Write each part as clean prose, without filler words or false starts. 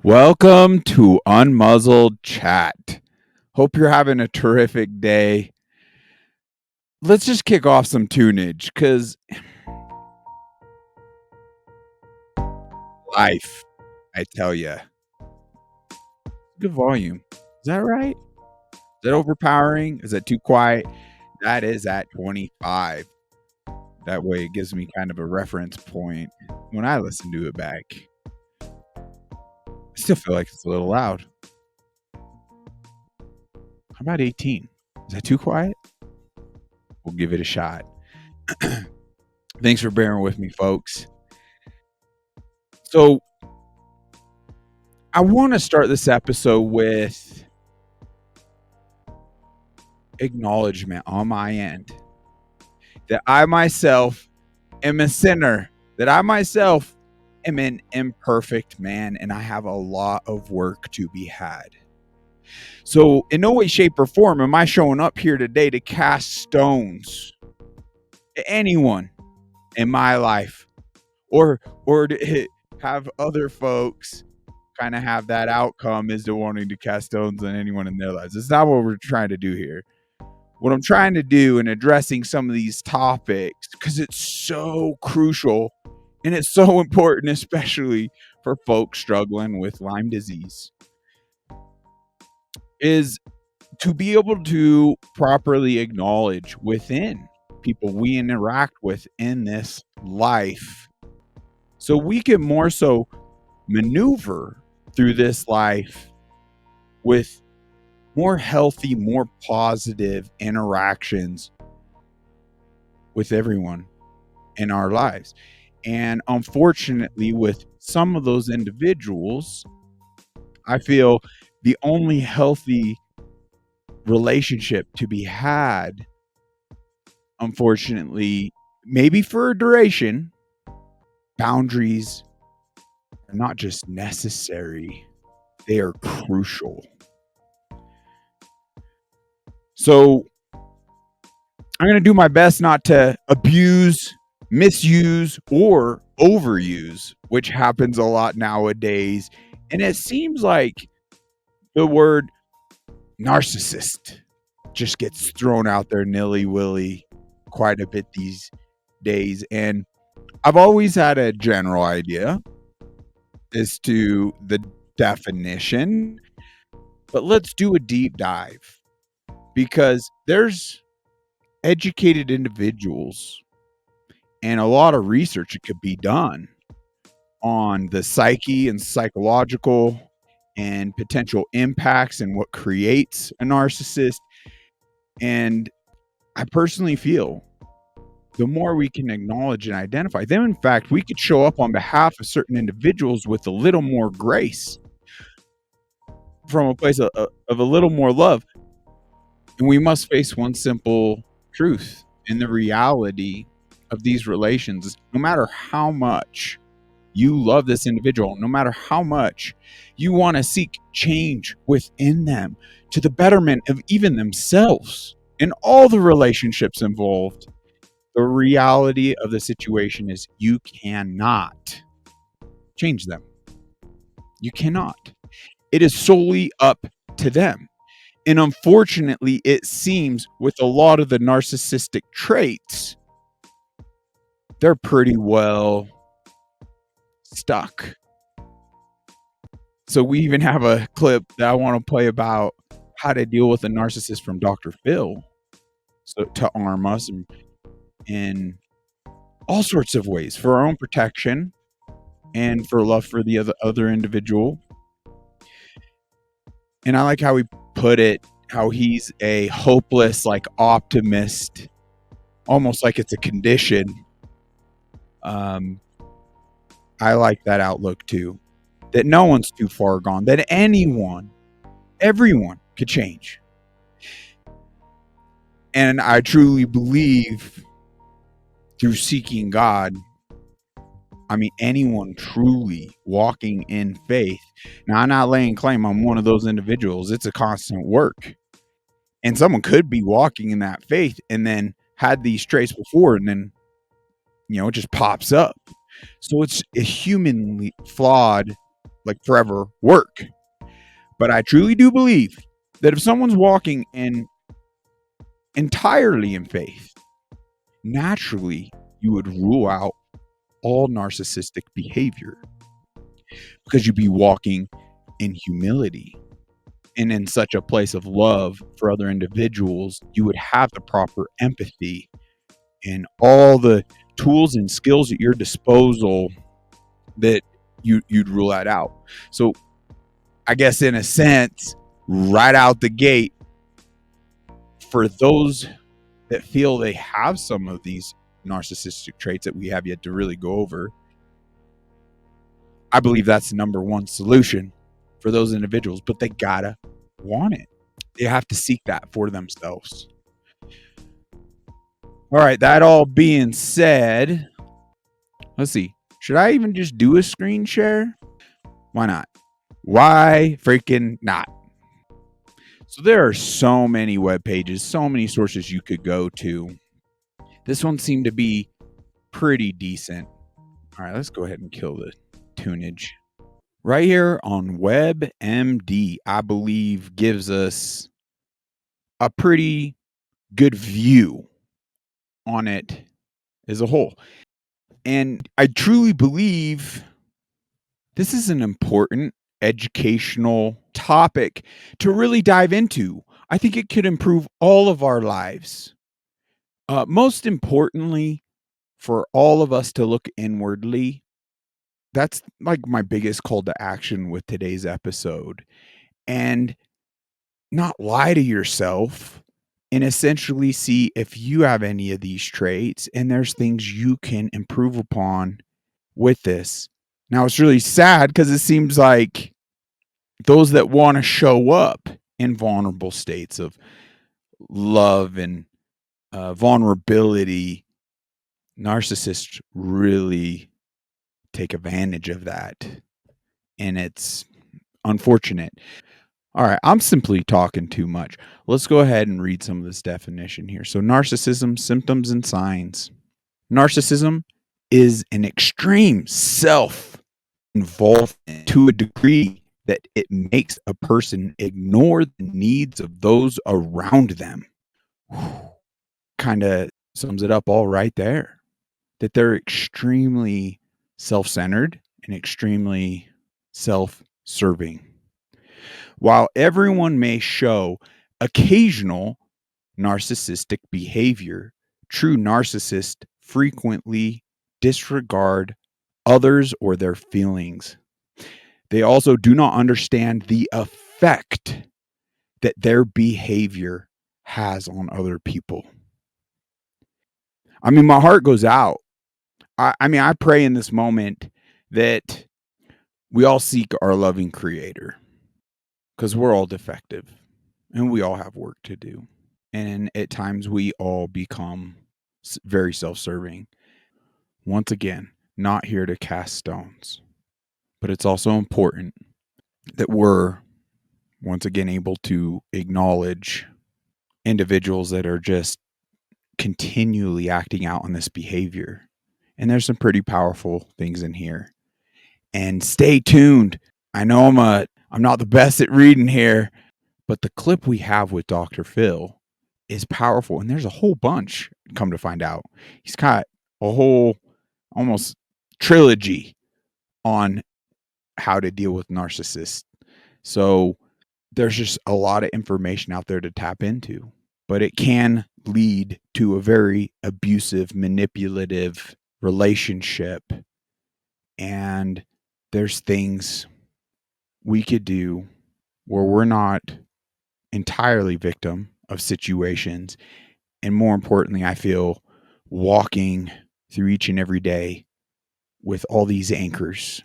Welcome to Unmuzzled Chat. Hope you're having a terrific day. Let's just kick off some tunage because life, I tell you, good volume. Is that right? Is that overpowering? Is that too quiet? That is at 25. That way it gives me kind of a reference point when I listen to it back. I still feel like it's a little loud. How about 18? Is that too quiet? We'll give it a shot. Thanks for bearing with me, folks. So, I want to start this episode with acknowledgement on my end that I myself am a sinner, that I myself am an imperfect man, and I have a lot of work to be had. So, in no way, shape, or form am I showing up here today to cast stones at anyone in my life or to have other folks kind of have that outcome is to wanting to cast stones on anyone in their lives. It's not what we're trying to do here. What I'm trying to do in addressing some of these topics, because it's so crucial and it's so important, especially for folks struggling with Lyme disease, is to be able to properly acknowledge within people we interact with in this life so we can more so maneuver through this life with more healthy, more positive interactions with everyone in our lives. And unfortunately, with some of those individuals, I feel the only healthy relationship to be had, unfortunately, maybe for a duration, boundaries are not just necessary, they are crucial. So I'm going to do my best not to abuse, misuse, or overuse, which happens a lot nowadays. And it seems like the word narcissist just gets thrown out there nilly-willy quite a bit these days. And I've always had a general idea as to the definition, but let's do a deep dive because there's educated individuals and a lot of research that could be done on the psyche and psychological and potential impacts and what creates a narcissist. And I personally feel the more we can acknowledge and identify them, in fact, we could show up on behalf of certain individuals with a little more grace from a place of a little more love. And we must face one simple truth in the reality of these relations. No matter how much you love this individual, no matter how much you want to seek change within them to the betterment of even themselves and all the relationships involved, the reality of the situation is you cannot change them. You cannot. It is solely up to them. And unfortunately, it seems with a lot of the narcissistic traits, they're pretty well stuck. So we even have a clip that I want to play about how to deal with a narcissist from Dr. Phil, so to arm us in all sorts of ways for our own protection and for love for the other individual. And I like how he put it, how he's a hopeless, like optimist, almost like it's a condition. I like that outlook too, that no one's too far gone, that everyone could change. And I truly believe through seeking God, I mean, anyone truly walking in faith. Now, I'm not laying claim I'm one of those individuals. It's a constant work. And someone could be walking in that faith and then had these traits before and then, it just pops up. So it's a humanly flawed like forever work. But I truly do believe that if someone's walking in entirely in faith, naturally you would rule out all narcissistic behavior because you'd be walking in humility and in such a place of love for other individuals. You would have the proper empathy and all the tools and skills at your disposal that you'd rule that out. So I guess in a sense, right out the gate, for those that feel they have some of these narcissistic traits that we have yet to really go over, I believe that's the number one solution for those individuals, but they gotta want it. They have to seek that for themselves. All right, that all being said, let's see. Should I even just do a screen share? Why not? Why freaking not? So there are so many web pages, so many sources you could go to. This one seemed to be pretty decent. All right, let's go ahead and kill the tunage. Right here on WebMD, I believe gives us a pretty good view on it as a whole. And I truly believe this is an important educational topic to really dive into. I think it could improve all of our lives. Most importantly, for all of us to look inwardly. That's like my biggest call to action with today's episode. And not lie to yourself and essentially see if you have any of these traits and there's things you can improve upon with this. Now, it's really sad because it seems like those that want to show up in vulnerable states of love and vulnerability, narcissists really take advantage of that. And it's unfortunate. All right, I'm simply talking too much. Let's go ahead and read some of this definition here. So, narcissism, symptoms and signs. Narcissism is an extreme self involvement to a degree that it makes a person ignore the needs of those around them. Kind of sums it up all right there. That they're extremely self-centered and extremely self-serving. While everyone may show occasional narcissistic behavior, true narcissists frequently disregard others or their feelings. They also do not understand the effect that their behavior has on other people. I mean, my heart goes out. I pray in this moment that we all seek our loving creator because we're all defective and we all have work to do. And at times we all become very self-serving. Once again, not here to cast stones, but it's also important that we're once again able to acknowledge individuals that are just continually acting out on this behavior. And there's some pretty powerful things in here. And stay tuned. I know I'm not the best at reading here, but the clip we have with Dr. Phil is powerful. And there's a whole bunch, come to find out. He's got a whole almost trilogy on how to deal with narcissists. So there's just a lot of information out there to tap into, but it can lead to a very abusive, manipulative relationship. And there's things we could do where we're not entirely victim of situations. And more importantly, I feel walking through each and every day with all these anchors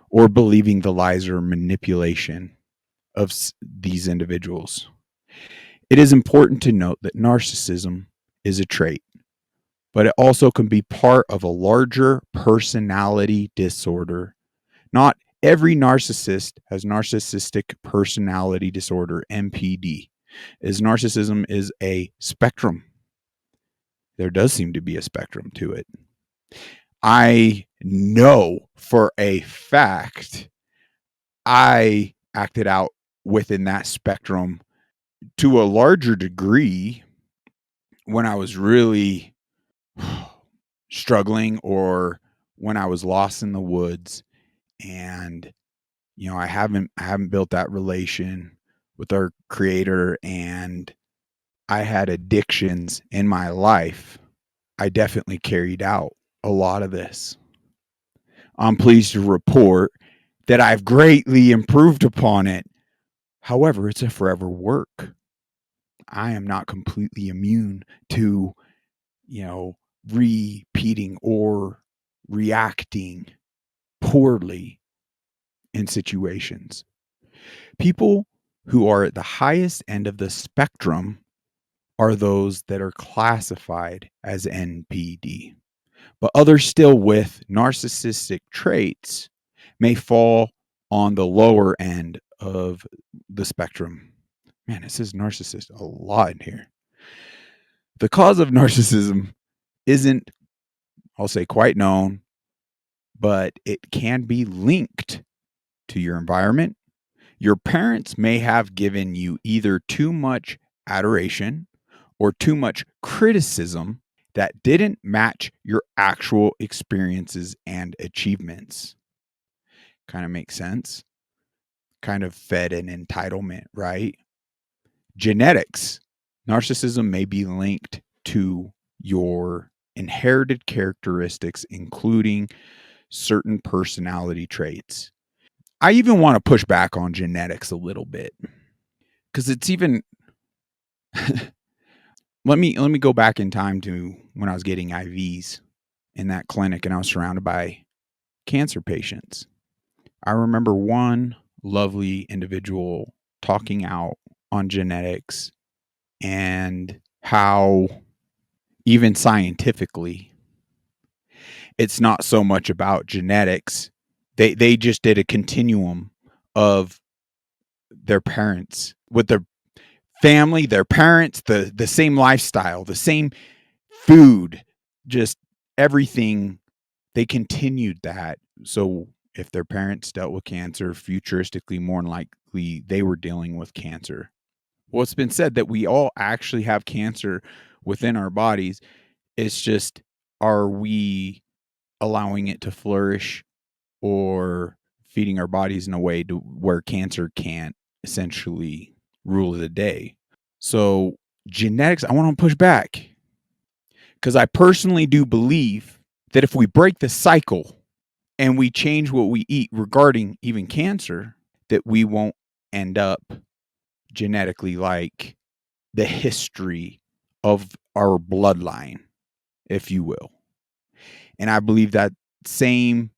or believing the lies or manipulation of these individuals. It is important to note that narcissism is a trait, but it also can be part of a larger personality disorder. Not every narcissist has narcissistic personality disorder, NPD, as narcissism is a spectrum. There does seem to be a spectrum to it. I know for a fact I acted out within that spectrum to a larger degree when I was really struggling, or when I was lost in the woods, and I haven't built that relation with our creator, and I had addictions in my life. I definitely carried out a lot of this. I'm pleased to report that I've greatly improved upon it. However, it's a forever work. I am not completely immune to, you know, repeating or reacting poorly in situations. People who are at the highest end of the spectrum are those that are classified as NPD. But others still with narcissistic traits may fall on the lower end of the spectrum. Man, it says narcissist a lot in here. The cause of narcissism isn't, I'll say, quite known, but it can be linked to your environment. Your parents may have given you either too much adoration or too much criticism that didn't match your actual experiences and achievements. Kind of makes sense. Kind of fed an entitlement, right? Genetics. Narcissism may be linked to your inherited characteristics, including certain personality traits. I even want to push back on genetics a little bit, because it's even let me go back in time to when I was getting IVs in that clinic and I was surrounded by cancer patients. I remember one lovely individual talking out on genetics and how, even scientifically, it's not so much about genetics. They just did a continuum of their parents with their family, their parents, the same lifestyle, the same food, just everything. They continued that. So if their parents dealt with cancer, futuristically, more than likely, they were dealing with cancer. Well, it's been said that we all actually have cancer within our bodies. It's just, are we allowing it to flourish, or feeding our bodies in a way to where cancer can't essentially rule the day? So genetics, I want to push back, because I personally do believe that if we break the cycle and we change what we eat regarding even cancer, that we won't end up genetically like the history of our bloodline, if you will. And I believe that same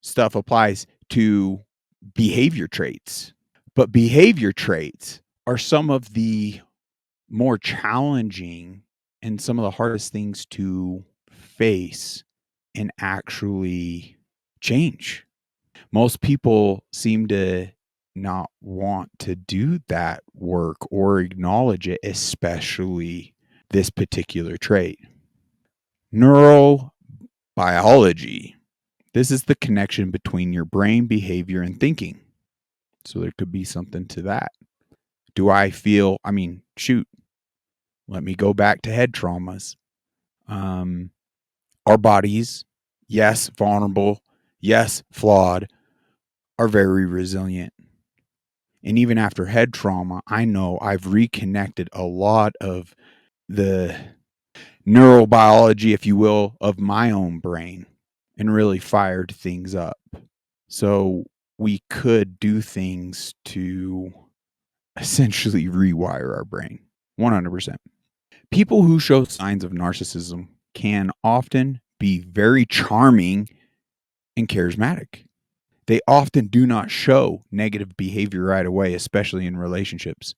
stuff applies to behavior traits. But behavior traits are some of the more challenging and some of the hardest things to face and actually change. Most people seem to not want to do that work or acknowledge it, especially this particular trait. Neurobiology. This is the connection between your brain, behavior, and thinking. So there could be something to that. Do I feel, shoot, let me go back to head traumas. Our bodies, yes, vulnerable, yes, flawed, are very resilient. And even after head trauma, I know I've reconnected a lot of the neurobiology, if you will, of my own brain and really fired things up. So we could do things to essentially rewire our brain 100%. People who show signs of narcissism can often be very charming and charismatic. They often do not show negative behavior right away, especially in relationships.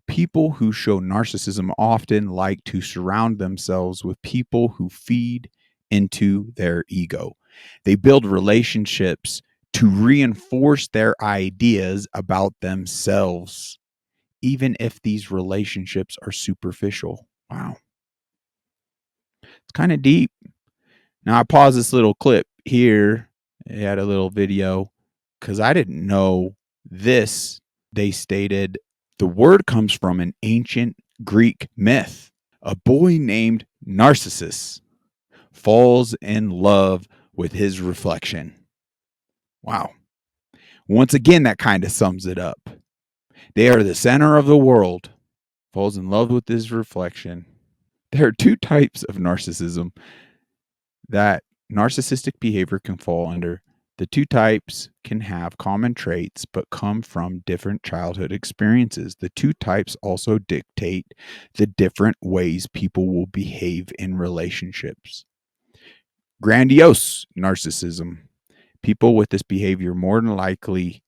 People who show narcissism often like to surround themselves with people who feed into their ego. They build relationships to reinforce their ideas about themselves, even if these relationships are superficial. Wow. It's kind of deep. Now, I paused this little clip here. It had a little video because I didn't know this. They stated the word comes from an ancient Greek myth. A boy named Narcissus falls in love with his reflection. Wow. Once again, that kind of sums it up. They are the center of the world, falls in love with his reflection. There are two types of narcissism that narcissistic behavior can fall under. The two types can have common traits but come from different childhood experiences. The two types also dictate the different ways people will behave in relationships. Grandiose narcissism. People with this behavior more than likely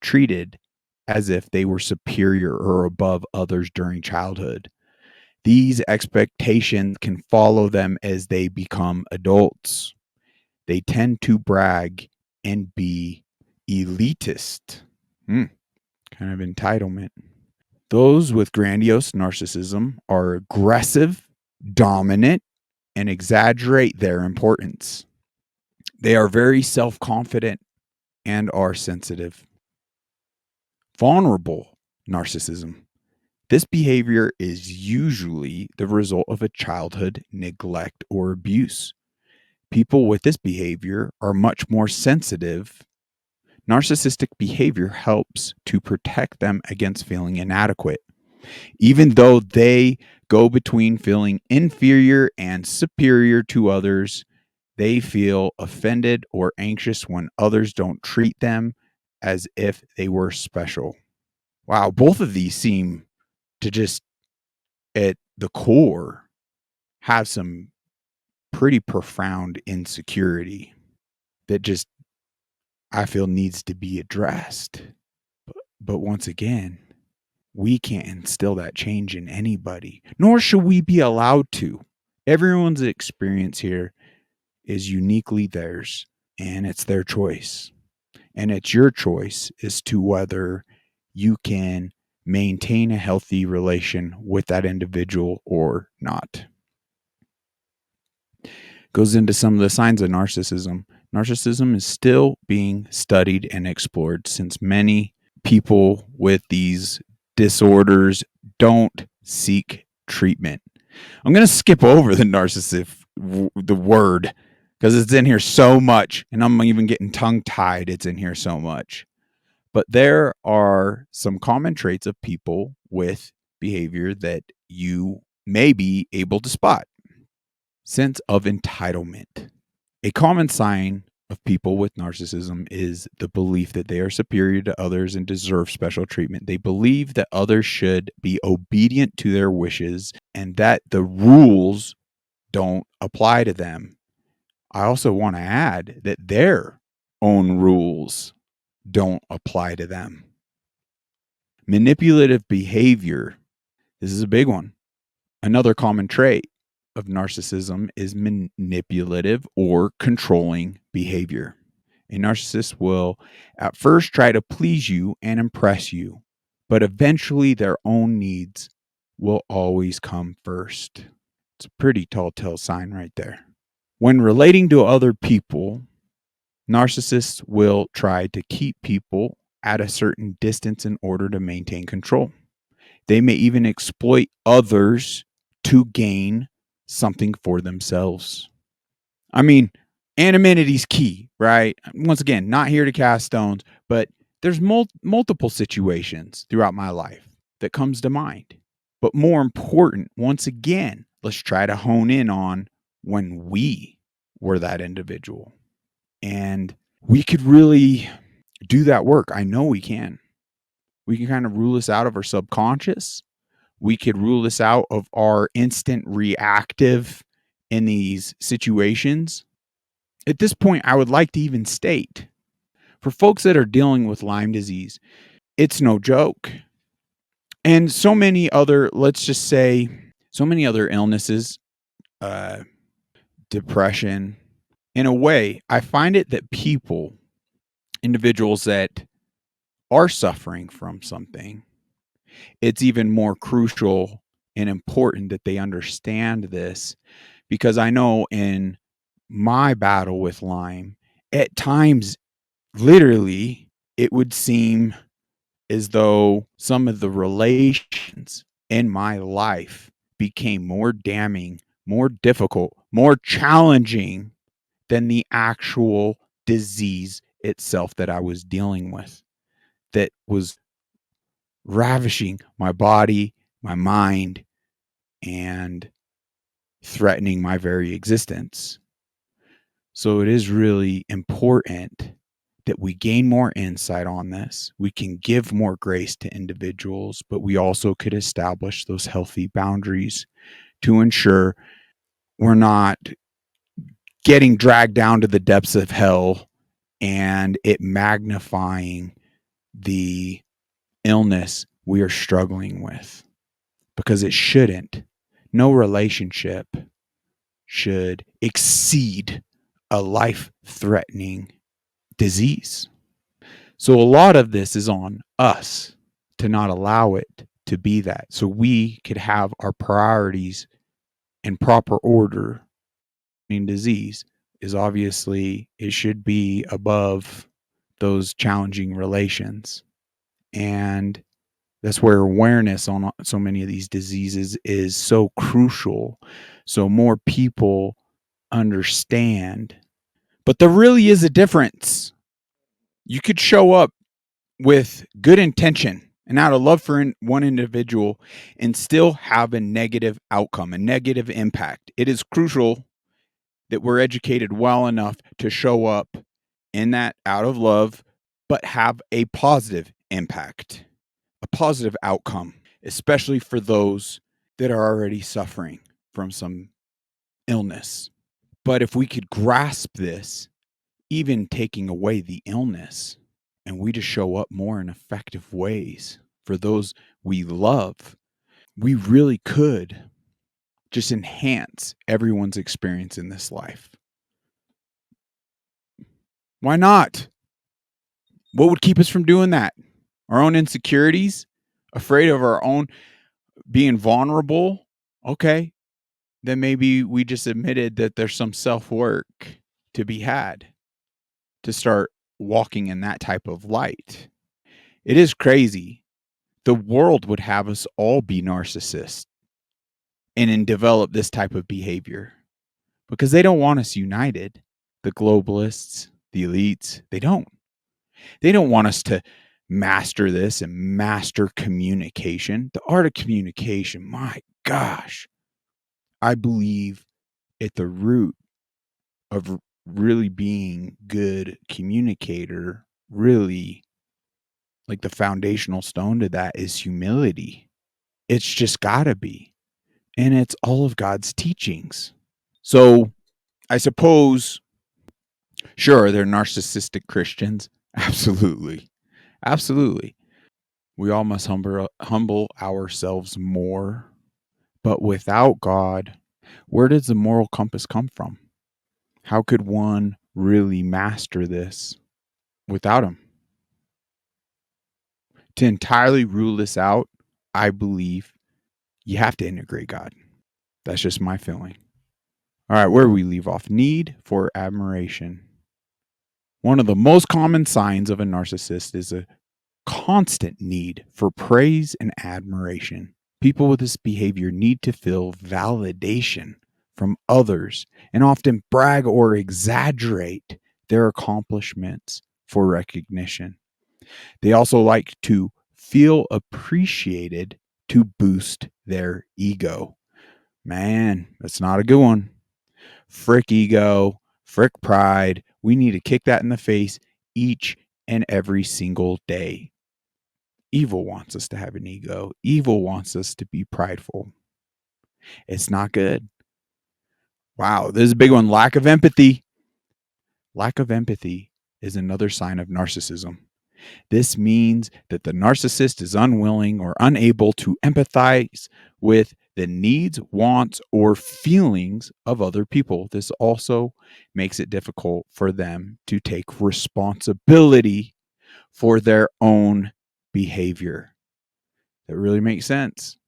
treated as if they were superior or above others during childhood. These expectations can follow them as they become adults. They tend to brag and be elitist. Kind of entitlement. Those with grandiose narcissism are aggressive, dominant, and exaggerate their importance. They are very self-confident and are sensitive. Vulnerable narcissism. This behavior is usually the result of a childhood neglect or abuse. People with this behavior are much more sensitive. Narcissistic behavior helps to protect them against feeling inadequate. Even though they go between feeling inferior and superior to others, they feel offended or anxious when others don't treat them as if they were special. Wow, both of these seem to just at the core have some pretty profound insecurity that just I feel needs to be addressed. But once again, we can't instill that change in anybody, nor should we be allowed to. Everyone's experience here is uniquely theirs, and it's their choice. And it's your choice as to whether you can maintain a healthy relation with that individual or not. Goes into some of the signs of narcissism. Narcissism is still being studied and explored since many people with these disorders don't seek treatment. I'm going to skip over the narcissist, the word, because it's in here so much, and I'm even getting tongue-tied. It's in here so much. But there are some common traits of people with behavior that you may be able to spot. Sense of entitlement. A common sign of people with narcissism is the belief that they are superior to others and deserve special treatment. They believe that others should be obedient to their wishes and that the rules don't apply to them. I also want to add that their own rules don't apply to them. Manipulative behavior. This is a big one. Another common trait of narcissism is manipulative or controlling behavior. A narcissist will at first try to please you and impress you, but eventually their own needs will always come first. It's a pretty tall tale sign right there. When relating to other people, narcissists will try to keep people at a certain distance in order to maintain control. They may even exploit others to gain something for themselves. I mean, anonymity is key, right? Once again, not here to cast stones, but there's multiple situations throughout my life that comes to mind. But more important, once again, let's try to hone in on when we were that individual. And we could really do that work. I know we can. We can kind of rule this out of our subconscious. We could rule this out of our instant reactive in these situations. At this point, I would like to even state for folks that are dealing with Lyme disease, it's no joke. And so many other, let's just say, so many other illnesses, depression. In a way, I find it that individuals that are suffering from something, it's even more crucial and important that they understand this, because I know in my battle with Lyme, at times, literally, it would seem as though some of the relations in my life became more damning, more difficult, more challenging than the actual disease itself that I was dealing with, that was ravishing my body, my mind, and threatening my very existence. So it is really important that we gain more insight on this. We can give more grace to individuals, but we also could establish those healthy boundaries to ensure we're not getting dragged down to the depths of hell and it magnifying the illness we are struggling with, because it shouldn't. No relationship should exceed a life threatening disease. So a lot of this is on us to not allow it to be that. So we could have our priorities in proper order. In disease is obviously, it should be above those challenging relations. And that's where awareness on so many of these diseases is so crucial. So more people understand. But there really is a difference. You could show up with good intention and out of love for one individual and still have a negative outcome, a negative impact. It is crucial that we're educated well enough to show up in that out of love, but have a positive impact, a positive outcome, especially for those that are already suffering from some illness. But if we could grasp this, even taking away the illness, and we just show up more in effective ways for those we love, we really could just enhance everyone's experience in this life. Why not? What would keep us from doing that? Our own insecurities, afraid of our own being vulnerable. Okay, then maybe we just admitted that there's some self work to be had to start walking in that type of light. It is crazy. The world would have us all be narcissists and develop this type of behavior because they don't want us united. The globalists, the elites, they don't. They don't want us to master this and master communication. The art of communication, my gosh, I believe at the root of really being good communicator, really like the foundational stone to that is humility. It's just gotta be. And it's all of God's teachings. So I suppose, sure, they're narcissistic Christians. Absolutely. Absolutely. We all must humble ourselves more. But without God, where does the moral compass come from? How could one really master this without Him? To entirely rule this out, I believe you have to integrate God. That's just my feeling. All right, where do we leave off? Need for admiration. One of the most common signs of a narcissist is a constant need for praise and admiration. People with this behavior need to feel validation from others and often brag or exaggerate their accomplishments for recognition. They also like to feel appreciated to boost their ego. Man, that's not a good one. Frick ego, frick pride. We need to kick that in the face each and every single day. Evil wants us to have an ego. Evil wants us to be prideful. It's not good. Wow, this is a big one. Lack of empathy. Lack of empathy is another sign of narcissism. This means that the narcissist is unwilling or unable to empathize with the needs, wants, or feelings of other people. This also makes it difficult for them to take responsibility for their own behavior. That really makes sense.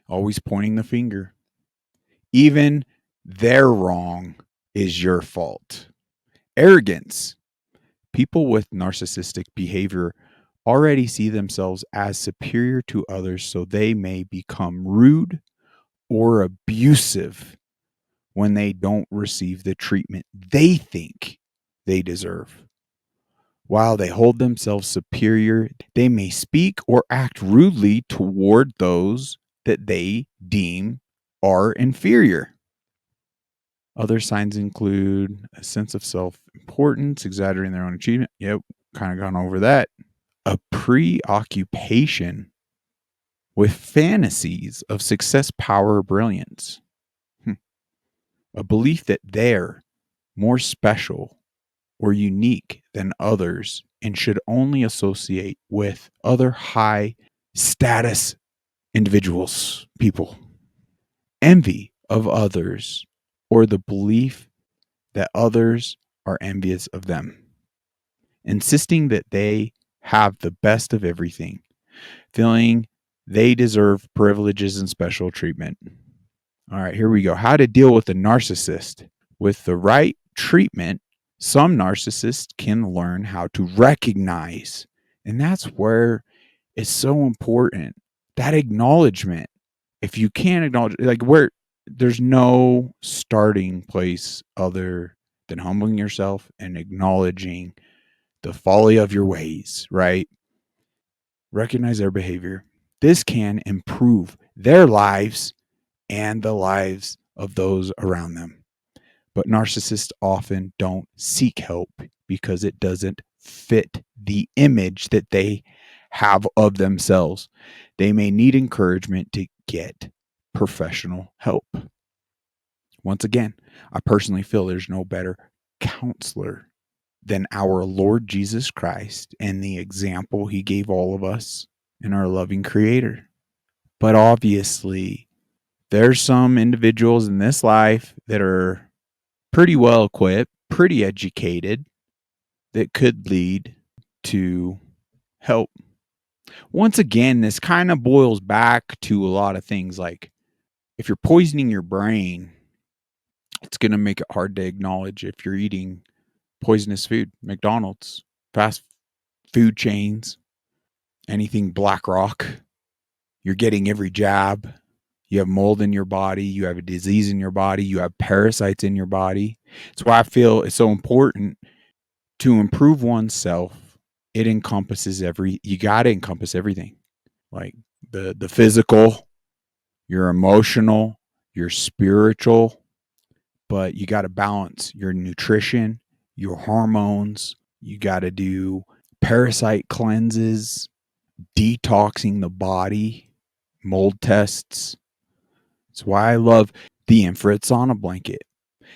Always pointing the finger. Even their wrong is your fault. Arrogance. People with narcissistic behavior already see themselves as superior to others, so they may become rude or abusive when they don't receive the treatment they think they deserve. While they hold themselves superior, they may speak or act rudely toward those that they deem are inferior. Other signs include a sense of self importance, exaggerating their own achievement. Yep, kind of gone over that. A preoccupation with fantasies of success, power, or brilliance. A belief that they're more special or unique than others and should only associate with other high status individuals, people. Envy of others or the belief that others are envious of them. Insisting that they have the best of everything, feeling they deserve privileges and special treatment. All right, here we go. How to deal with a narcissist. With the right treatment, some narcissists can learn how to recognize. And that's where it's so important. That acknowledgement. If you can't acknowledge, like, where there's no starting place other than humbling yourself and acknowledging the folly of your ways, right? Recognize their behavior. This can improve their lives and the lives of those around them. But narcissists often don't seek help because it doesn't fit the image that they have of themselves. They may need encouragement to get professional help. Once again, I personally feel there's no better counselor than our Lord Jesus Christ and the example he gave all of us and our loving Creator. But obviously, there's some individuals in this life that are pretty well equipped, pretty educated, that could lead to help. Once again, this kind of boils back to a lot of things like if you're poisoning your brain, it's going to make it hard to acknowledge if you're eating poisonous food, McDonald's, fast food chains, anything Black Rock. You're getting every jab. You have mold in your body. You have a disease in your body. You have parasites in your body. It's why I feel it's so important to improve oneself. It encompasses you got to encompass everything, like the physical, your emotional, your spiritual, but you got to balance your nutrition, your hormones. You got to do parasite cleanses, detoxing the body, mold tests. That's why I love the infrared sauna blanket.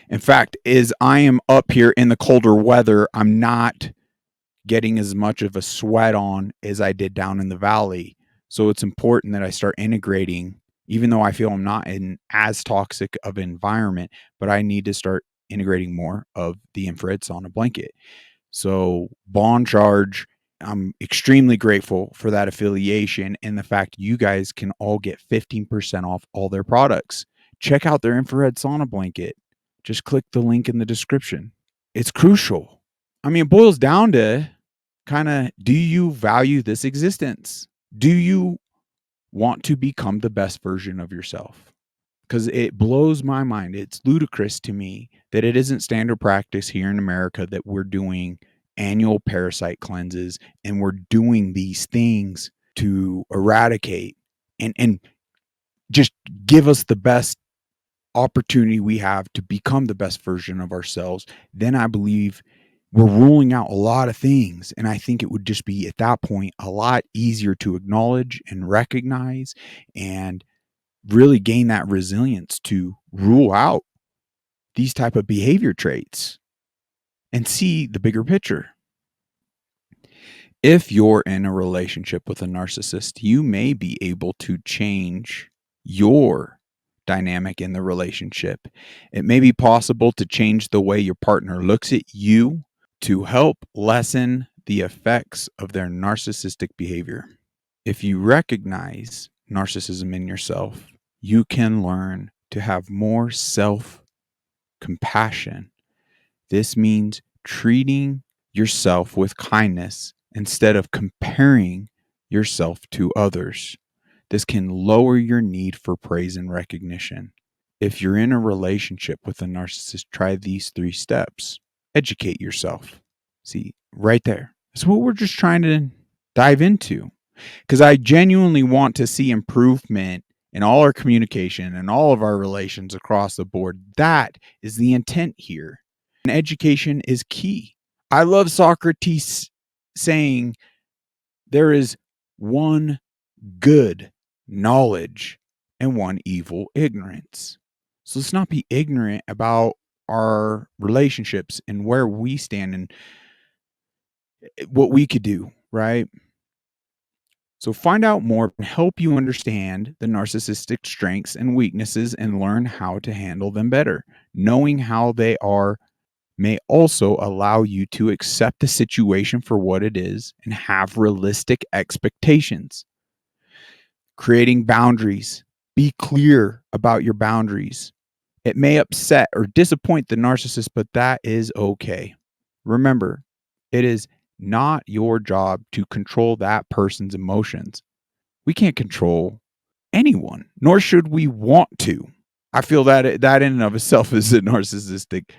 In fact, as I am up here in the colder weather, I'm not getting as much of a sweat on as I did down in the valley. So it's important that I start integrating, even though I feel I'm not in as toxic of an environment, but I need to start integrating more of the infrared sauna blanket. So Bond Charge, I'm extremely grateful for that affiliation and the fact you guys can all get 15% off all their products. Check out their infrared sauna blanket. Just click the link in the description. It's crucial. I mean, it boils down to kind of, do you value this existence? Do you want to become the best version of yourself? Because it blows my mind. It's ludicrous to me that it isn't standard practice here in America that we're doing annual parasite cleanses and we're doing these things to eradicate and just give us the best opportunity we have to become the best version of ourselves. Then I believe we're ruling out a lot of things. And I think it would just be at that point a lot easier to acknowledge and recognize and really gain that resilience to rule out these type of behavior traits and see the bigger picture. If you're in a relationship with a narcissist, you may be able to change your dynamic in the relationship. It may be possible to change the way your partner looks at you to help lessen the effects of their narcissistic behavior. If you recognize narcissism in yourself, you can learn to have more self compassion. This means treating yourself with kindness instead of comparing yourself to others. This can lower your need for praise and recognition. If you're in a relationship with a narcissist, try these 3 steps. Educate yourself. See, right there. That's what we're just trying to dive into. Because I genuinely want to see improvement in all our communication and all of our relations across the board. That is the intent here. And education is key. I love Socrates saying there is one good knowledge and one evil ignorance. So let's not be ignorant about our relationships and where we stand and what we could do, right? So find out more and help you understand the narcissistic strengths and weaknesses and learn how to handle them better. Knowing how they are may also allow you to accept the situation for what it is and have realistic expectations. Creating boundaries. Be clear about your boundaries. It may upset or disappoint the narcissist, but that is okay. Remember, it is not your job to control that person's emotions. We can't control anyone, nor should we want to. I feel that that in and of itself is a narcissistic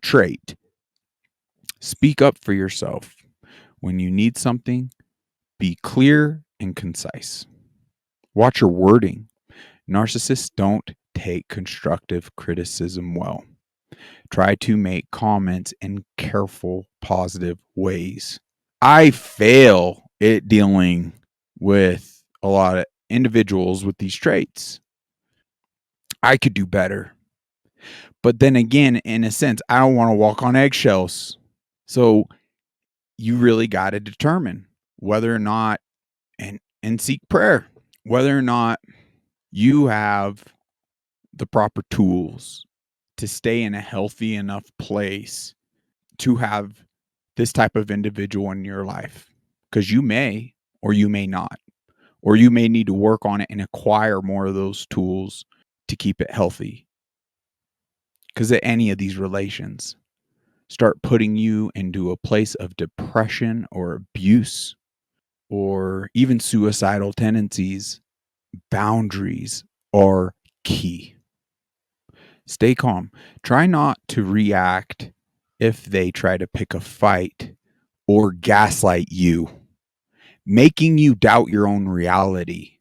trait. Speak up for yourself. When you need something, be clear and concise. Watch your wording. Narcissists don't take constructive criticism well. Try to make comments in careful, positive ways. I fail at dealing with a lot of individuals with these traits. I could do better. But then again, in a sense, I don't want to walk on eggshells. So you really got to determine whether or not and seek prayer, whether or not you have the proper tools to stay in a healthy enough place to have this type of individual in your life. Because you may or you may not, or you may need to work on it and acquire more of those tools to keep it healthy. Because at any of these relations start putting you into a place of depression or abuse or even suicidal tendencies, boundaries are key. Stay calm. Try not to react if they try to pick a fight or gaslight you, making you doubt your own reality.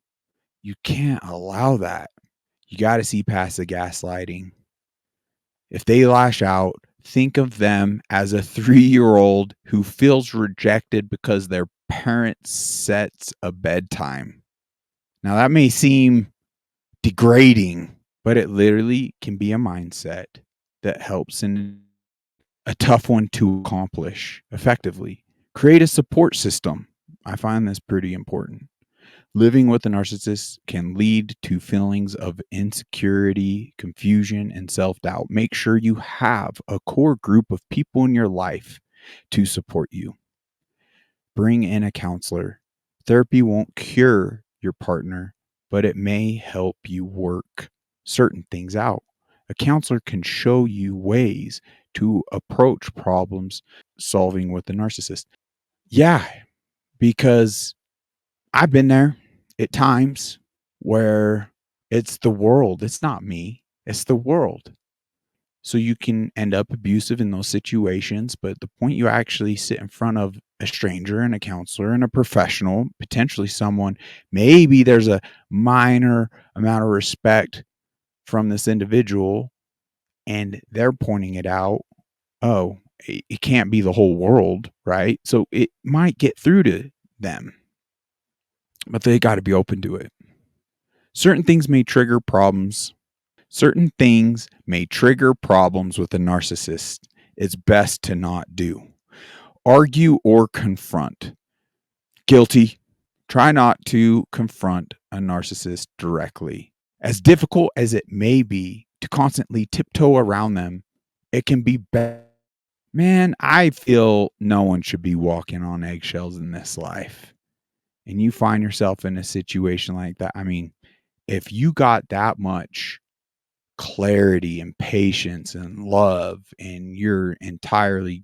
You can't allow that. You got to see past the gaslighting. If they lash out, think of them as a 3-year-old who feels rejected because their parent sets a bedtime. Now, that may seem degrading, but it literally can be a mindset that helps in a tough one to accomplish effectively. Create a support system. I find this pretty important. Living with a narcissist can lead to feelings of insecurity, confusion, and self doubt. Make sure you have a core group of people in your life to support you. Bring in a counselor. Therapy won't cure your partner, but it may help you work certain things out. A counselor can show you ways to approach problems solving with the narcissist. Yeah, because I've been there at times where it's the world. It's not me, it's the world. So you can end up abusive in those situations. But the point you actually sit in front of a stranger and a counselor and a professional, potentially someone, maybe there's a minor amount of respect from this individual and they're pointing it out. Oh, it can't be the whole world, right? So it might get through to them, but they got to be open to it. Certain things may trigger problems. Certain things may trigger problems with a narcissist. It's best to not do. Argue or confront. Guilty. Try not to confront a narcissist directly. As difficult as it may be to constantly tiptoe around them, it can be bad. Man, I feel no one should be walking on eggshells in this life. And you find yourself in a situation like that. I mean, if you got that much clarity and patience and love and you're entirely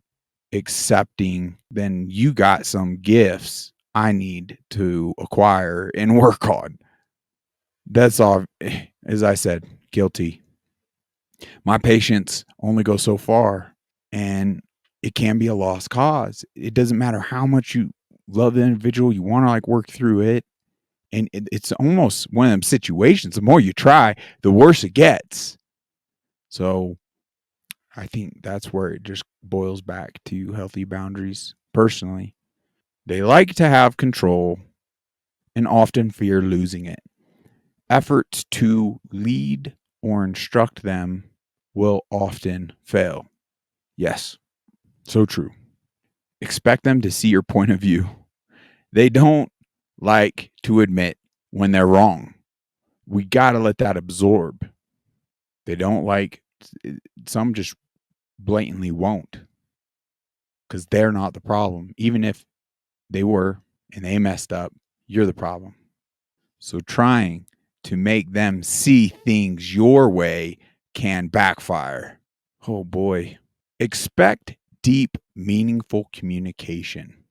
accepting, then you got some gifts I need to acquire and work on. That's all. As I said, guilty. My patience only go so far, and it can be a lost cause. It doesn't matter how much you love the individual, you want to like work through it. And it's almost one of them situations. The more you try, the worse it gets. So I think that's where it just boils back to healthy boundaries. Personally, they like to have control and often fear losing it. Efforts to lead or instruct them will often fail. Yes, so true. Expect them to see your point of view. They don't like to admit when they're wrong. We got to let that absorb. They don't like, some just blatantly won't, because they're not the problem. Even if they were and they messed up, you're the problem. So trying to make them see things your way can backfire. Oh boy. Expect deep, meaningful communication.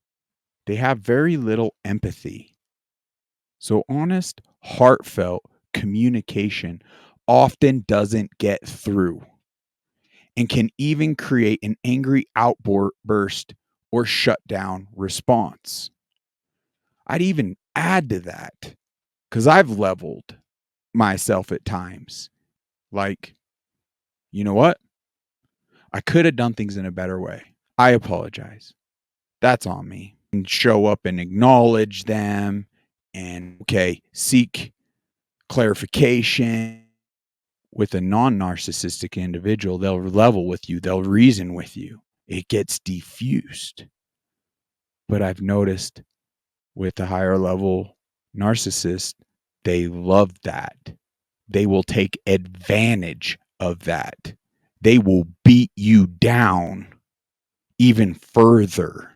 They have very little empathy. So honest, heartfelt communication often doesn't get through and can even create an angry outburst or shutdown response. I'd even add to that, because I've leveled myself at times. Like, you know what? I could have done things in a better way. I apologize. That's on me. And show up and acknowledge them and, okay, seek clarification. With a non-narcissistic individual, they'll level with you, they'll reason with you. It gets diffused. But I've noticed with a higher level narcissist, they love that. They will take advantage of that. They will beat you down even further.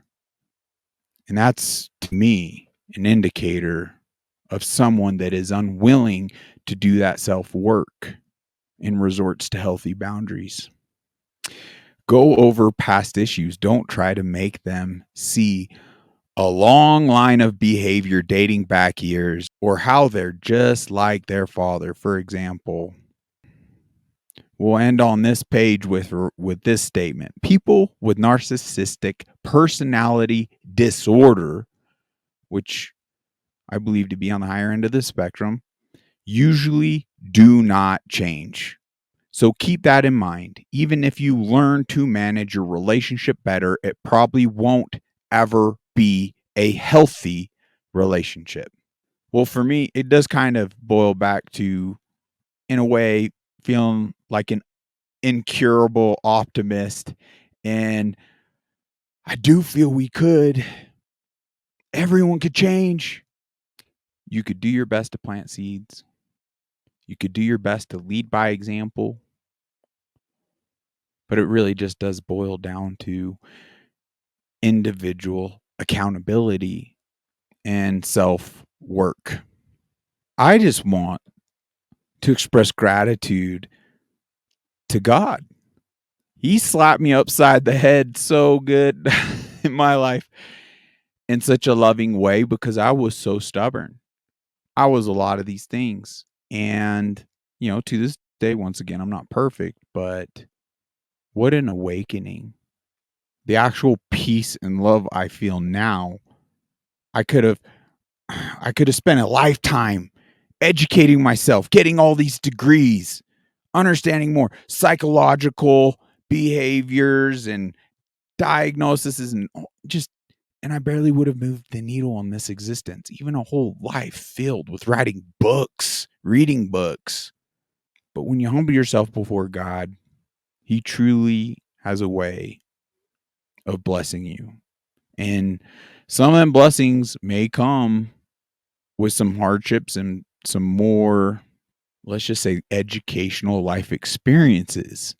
And that's, to me, an indicator of someone that is unwilling to do that self-work and resorts to healthy boundaries. Go over past issues. Don't try to make them see a long line of behavior dating back years or how they're just like their father. For example, we'll end on this page with this statement. People with narcissistic personality disorder, which I believe to be on the higher end of the spectrum, usually do not change. So keep that in mind. Even if you learn to manage your relationship better, it probably won't ever be a healthy relationship. Well, for me, it does kind of boil back to, in a way, feeling like an incurable optimist. And I do feel everyone could change. You could do your best to plant seeds. You could do your best to lead by example. But it really just does boil down to individual accountability and self work. I just want to express gratitude to God. He slapped me upside the head so good in my life in such a loving way because I was so stubborn. I was a lot of these things. And, to this day, once again, I'm not perfect, but what an awakening. The actual peace and love I feel now, I could have spent a lifetime educating myself, getting all these degrees, understanding more psychological behaviors and diagnoses and I barely would have moved the needle on this existence. Even a whole life filled with writing books, reading books. But when you humble yourself before God, He truly has a way of blessing you. And some of them blessings may come with some hardships and some more, let's just say, educational life experiences.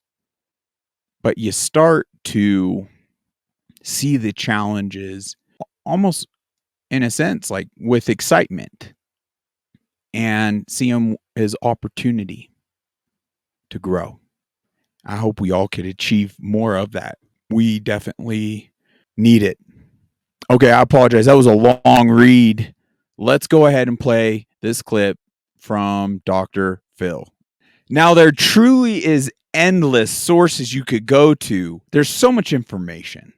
But you start to see the challenges almost, in a sense, like with excitement, and see them as opportunity to grow. I hope we all could achieve more of that. We definitely Need it. Okay, I apologize. That was a long read. Let's go ahead and play this clip from Dr. Phil. Now, there truly is endless sources you could go to. There's so much information.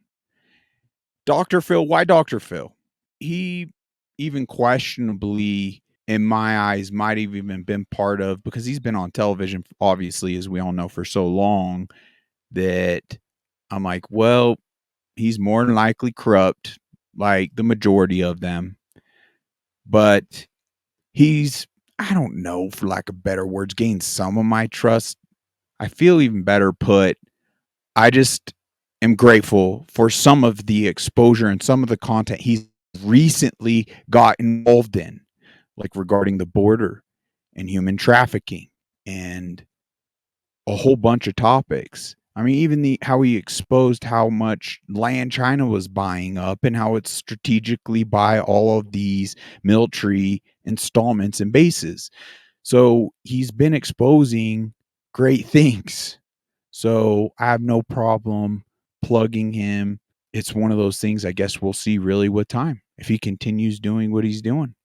Dr. Phil, why Dr. Phil? He even questionably, in my eyes, might have even been part of, because he's been on television, obviously, as we all know, for so long, that I'm like, well, he's more than likely corrupt, like the majority of them. But he's, I don't know, for lack of better words, gained some of my trust. I feel even better put, I just am grateful for some of the exposure and some of the content he's recently got involved in, like regarding the border and human trafficking and a whole bunch of topics. I mean, even how he exposed how much land China was buying up and how it's strategically buy all of these military installments and bases. So he's been exposing great things. So I have no problem plugging him. It's one of those things I guess we'll see really with time if he continues doing what he's doing.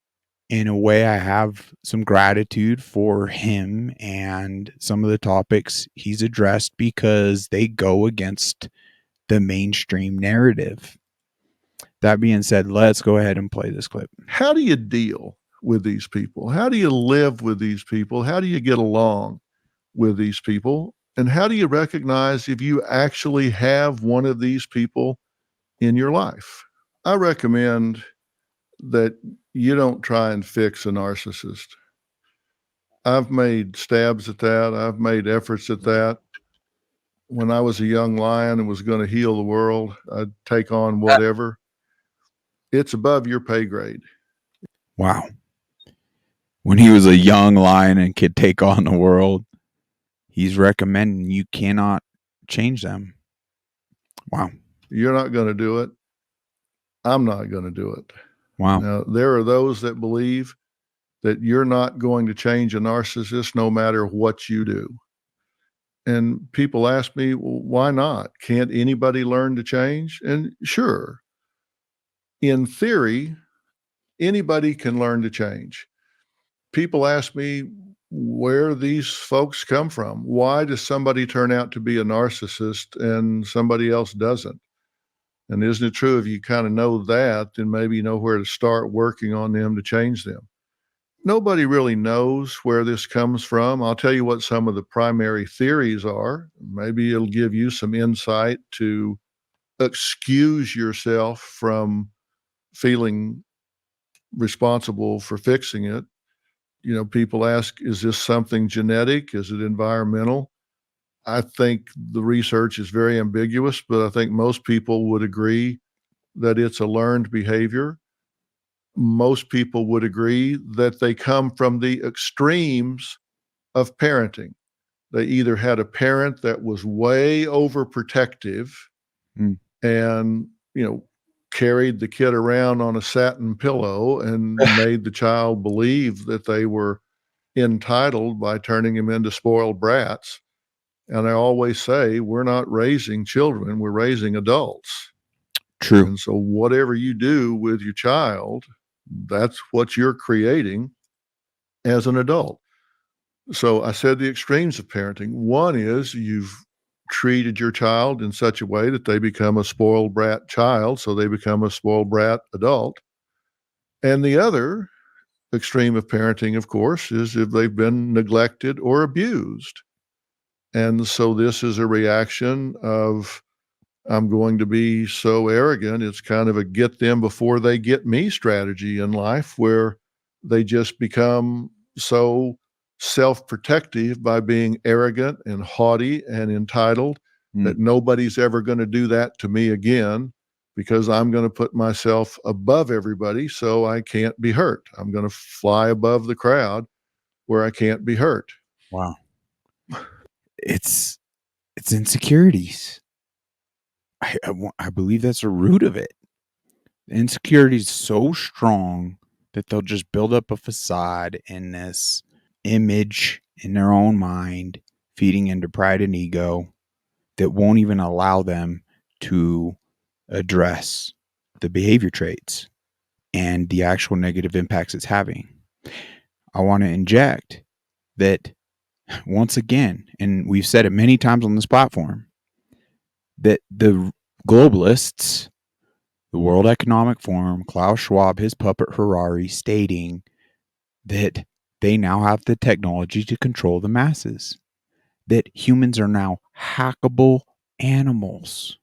In a way, I have some gratitude for him and some of the topics he's addressed because they go against the mainstream narrative. That being said, let's go ahead and play this clip. How do you deal with these people? How do you live with these people? How do you get along with these people? And how do you recognize if you actually have one of these people in your life? I recommend that you don't try and fix a narcissist. I've made stabs at that. I've made efforts at that. When I was a young lion and was going to heal the world, I'd take on whatever. It's above your pay grade. Wow. When he was a young lion and could take on the world, he's recommending you cannot change them. Wow. You're not going to do it. I'm not going to do it. Wow. Now, there are those that believe that you're not going to change a narcissist no matter what you do. And people ask me, well, why not? Can't anybody learn to change? And sure, in theory, anybody can learn to change. People ask me where these folks come from. Why does somebody turn out to be a narcissist and somebody else doesn't? And isn't it true if you kind of know that, then maybe you know where to start working on them to change them? Nobody really knows where this comes from. I'll tell you what some of the primary theories are. Maybe it'll give you some insight to excuse yourself from feeling responsible for fixing it. You know, people ask, is this something genetic? Is it environmental? I think the research is very ambiguous, but I think most people would agree that it's a learned behavior. Most people would agree that they come from the extremes of parenting. They either had a parent that was way overprotective and, you know, carried the kid around on a satin pillow and made the child believe that they were entitled by turning him into spoiled brats. And I always say, we're not raising children, we're raising adults. True. And so whatever you do with your child, that's what you're creating as an adult. So I said the extremes of parenting. One is you've treated your child in such a way that they become a spoiled brat child, so they become a spoiled brat adult. And the other extreme of parenting, of course, is if they've been neglected or abused. And so this is a reaction of, I'm going to be so arrogant. It's kind of a get them before they get me strategy in life where they just become so self-protective by being arrogant and haughty and entitled that nobody's ever going to do that to me again because I'm going to put myself above everybody so I can't be hurt. I'm going to fly above the crowd where I can't be hurt. Wow. It's insecurities. I believe that's the root of it. Insecurity is so strong that they'll just build up a facade in this image in their own mind, feeding into pride and ego that won't even allow them to address the behavior traits and the actual negative impacts it's having. I want to inject that once again, and we've said it many times on this platform, that the globalists, the World Economic Forum, Klaus Schwab, his puppet Harari, stating that they now have the technology to control the masses, that humans are now hackable animals.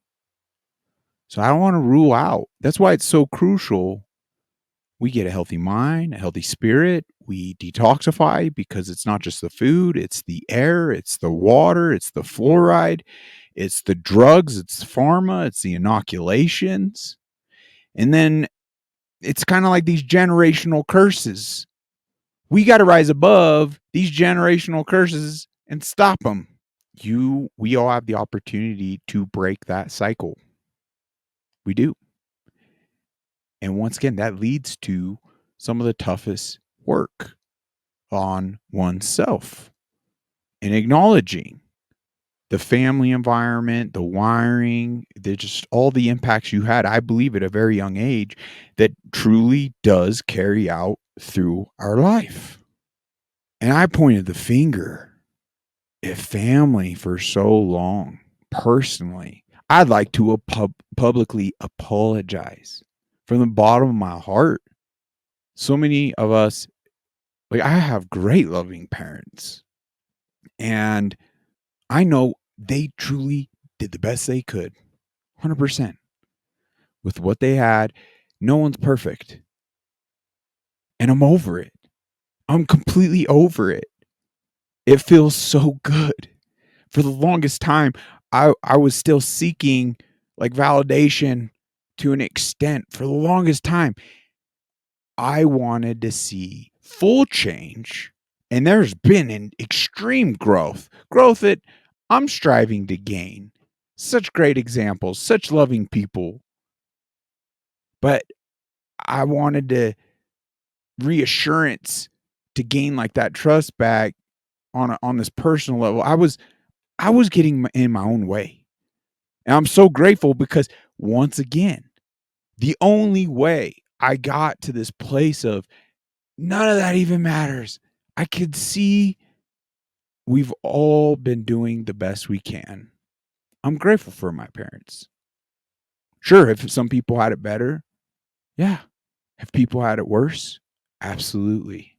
So I don't want to rule out. That's why it's so crucial. We get a healthy mind, a healthy spirit. We detoxify because it's not just the food, it's the air, it's the water, it's the fluoride, it's the drugs, it's pharma, it's the inoculations. And then it's kind of like these generational curses. We got to rise above these generational curses and stop them. We all have the opportunity to break that cycle. We do. And once again, that leads to some of the toughest work on oneself and acknowledging the family environment, the wiring, just all the impacts you had, I believe at a very young age, that truly does carry out through our life. And I pointed the finger at family for so long. Personally, I'd like to publicly apologize from the bottom of my heart. So many of us, like, I have great loving parents, and I know they truly did the best they could, 100%, with what they had. No one's perfect. And I'm over it. I'm completely over it. It feels so good. For the longest time, I was still seeking like validation to an extent. For the longest time, I wanted to see full change. And there's been an extreme growth that I'm striving to gain. Such great examples, such loving people. But I wanted to reassurance to gain like that trust back on this personal level. I was getting in my own way. And I'm so grateful because once again, the only way I got to this place of none of that even matters. I could see we've all been doing the best we can. I'm grateful for my parents. Sure, if some people had it better, yeah. Have people had it worse? Absolutely.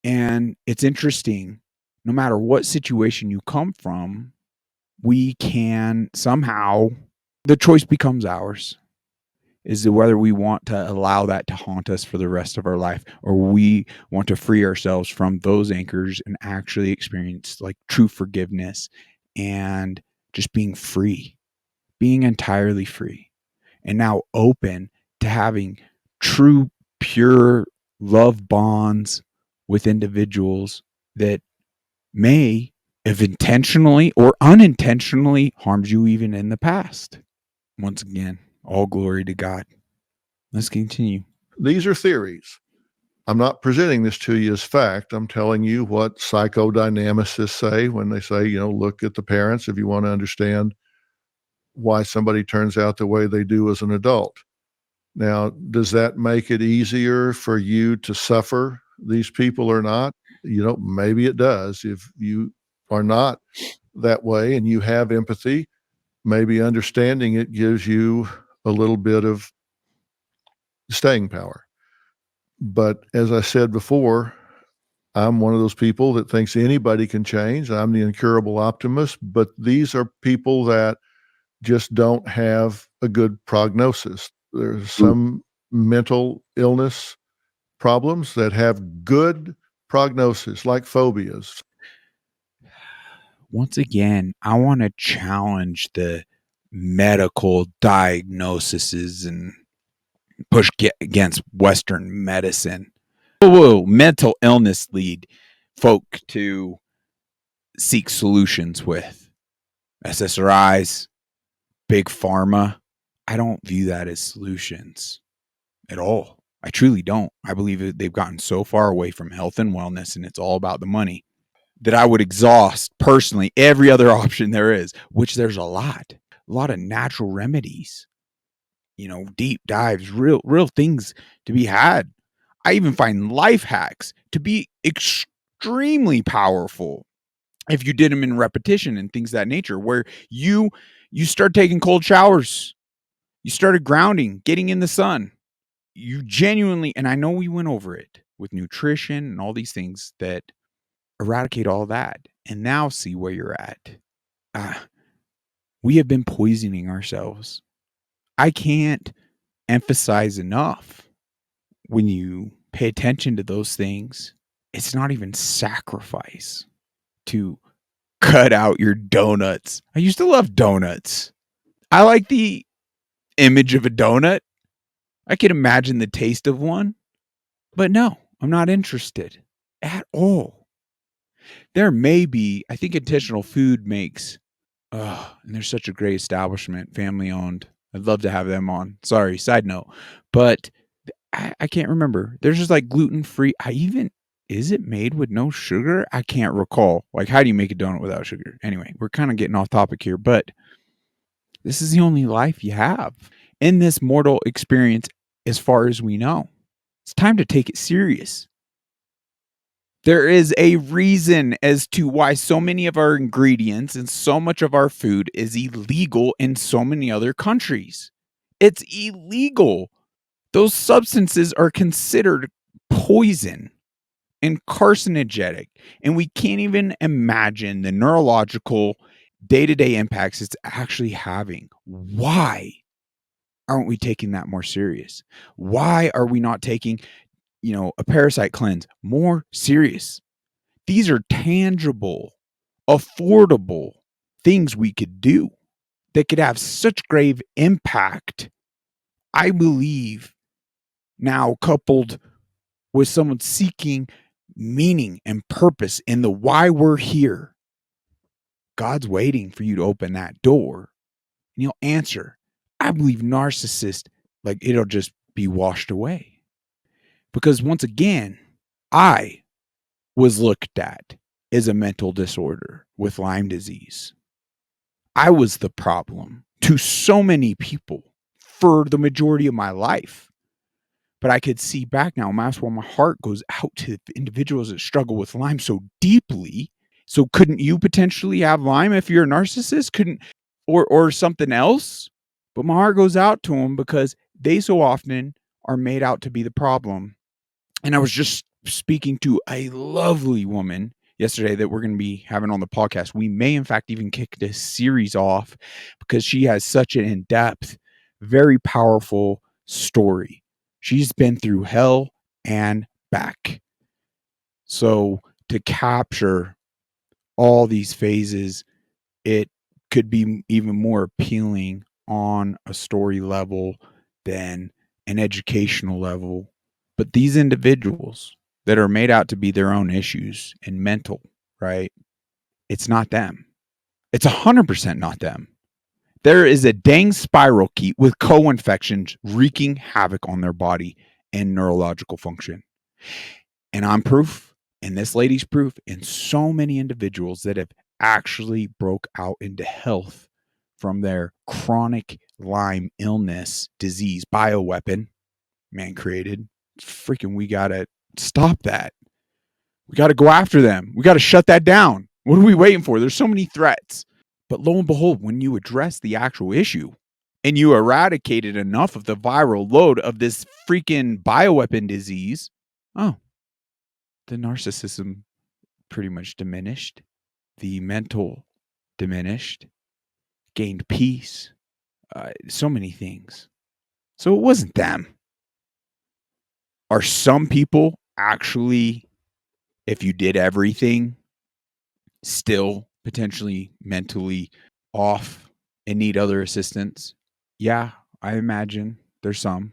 And it's interesting, no matter what situation you come from, we can somehow, the choice becomes ours. Is whether we want to allow that to haunt us for the rest of our life, or we want to free ourselves from those anchors and actually experience like true forgiveness and just being free, being entirely free, and now open to having true, pure love bonds with individuals that may have intentionally or unintentionally harmed you even in the past. Once again, all glory to God. Let's continue. These are theories. I'm not presenting this to you as fact. I'm telling you what psychodynamicists say when they say, look at the parents if you want to understand why somebody turns out the way they do as an adult. Now, does that make it easier for you to suffer these people or not? Maybe it does. If you are not that way and you have empathy, maybe understanding it gives you a little bit of staying power. But as I said before, I'm one of those people that thinks anybody can change. I'm the incurable optimist, but these are people that just don't have a good prognosis. There's some mental illness problems that have good prognosis, like phobias. Once again, I want to challenge the medical diagnoses and push against Western medicine. Whoa, mental illness lead folk to seek solutions with SSRIs, big pharma. I don't view that as solutions at all. I truly don't. I believe they've gotten so far away from health and wellness, and it's all about the money, that I would exhaust personally every other option there is, which there's a lot of natural remedies deep dives, real things to be had. I even find life hacks to be extremely powerful if you did them in repetition and things of that nature, where you start taking cold showers, you started grounding, getting in the sun. You genuinely, and I know we went over it with nutrition and all these things that eradicate all that, and now see where you're at. We have been poisoning ourselves. I can't emphasize enough, when you pay attention to those things, it's not even sacrifice to cut out your donuts. I used to love donuts. I like the image of a donut. I can imagine the taste of one, but no, I'm not interested at all. There may be, I think Intentional Food makes, and they're such a great establishment, family owned. I'd love to have them on. Sorry, side note. But I can't remember. There's just like gluten free. Is it made with no sugar? I can't recall. Like, how do you make a donut without sugar? Anyway, we're kind of getting off topic here, but this is the only life you have in this mortal experience, as far as we know. It's time to take it serious. There is a reason as to why so many of our ingredients and so much of our food is illegal in so many other countries. It's illegal. Those substances are considered poison and carcinogenic, and we can't even imagine the neurological day-to-day impacts it's actually having. Why aren't we taking that more serious? Why are we not taking, a parasite cleanse more serious? These are tangible, affordable things we could do that could have such grave impact. I believe now, coupled with someone seeking meaning and purpose in the why we're here, God's waiting for you to open that door and He'll answer. I believe narcissist, like, it'll just be washed away. Because once again, I was looked at as a mental disorder with Lyme disease. I was the problem to so many people for the majority of my life. But I could see back now, and that's where my heart goes out to individuals that struggle with Lyme so deeply. So couldn't you potentially have Lyme if you're a narcissist? Couldn't, or something else? But my heart goes out to them because they so often are made out to be the problem. And I was just speaking to a lovely woman yesterday that we're going to be having on the podcast. We may, in fact, even kick this series off because she has such an in-depth, very powerful story. She's been through hell and back. So to capture all these phases, it could be even more appealing on a story level than an educational level. But these individuals that are made out to be their own issues and mental, right? It's not them. It's 100% not them. There is a dang spiral key with co-infections wreaking havoc on their body and neurological function. And I'm proof, and this lady's proof, and so many individuals that have actually broke out into health from their chronic Lyme illness, disease, bioweapon, man created. Freaking, we got to stop that. We got to go after them. We got to shut that down. What are we waiting for? There's so many threats. But lo and behold, when you address the actual issue and you eradicated enough of the viral load of this freaking bioweapon disease, the narcissism pretty much diminished. The mental diminished, gained peace, so many things. So it wasn't them. Are some people actually, if you did everything, still potentially mentally off and need other assistance? Yeah, I imagine there's some.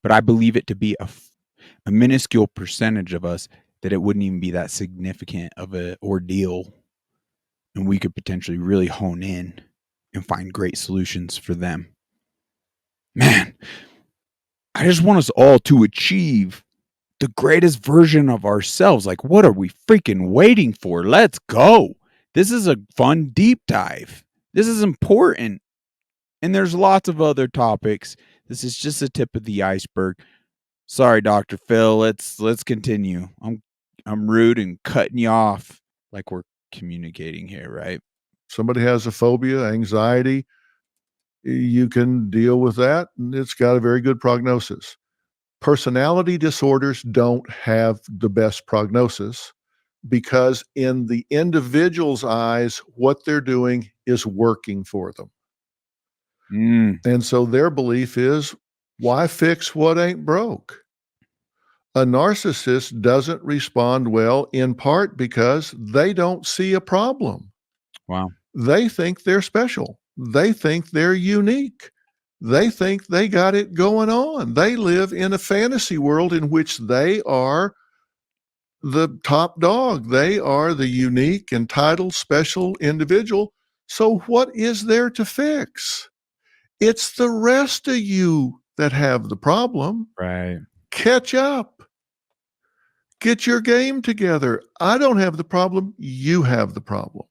But I believe it to be a minuscule percentage of us that it wouldn't even be that significant of an ordeal. And we could potentially really hone in and find great solutions for them. Man, I just want us all to achieve the greatest version of ourselves. Like, what are we freaking waiting for? Let's go. This is a fun deep dive. This is important. And there's lots of other topics This is just the tip of the iceberg. Sorry, Dr. Phil. Let's continue. I'm rude and cutting you off like we're communicating here, right? Somebody has a phobia, anxiety, you can deal with that, and it's got a very good prognosis. Personality disorders don't have the best prognosis because in the individual's eyes, what they're doing is working for them. And so their belief is, why fix what ain't broke? A narcissist doesn't respond well in part because they don't see a problem. Wow. They think they're special. They think they're unique. They think they got it going on. They live in a fantasy world in which they are the top dog. They are the unique, entitled, special individual. So, what is there to fix? It's the rest of you that have the problem. Right. Catch up. Get your game together. I don't have the problem. You have the problem.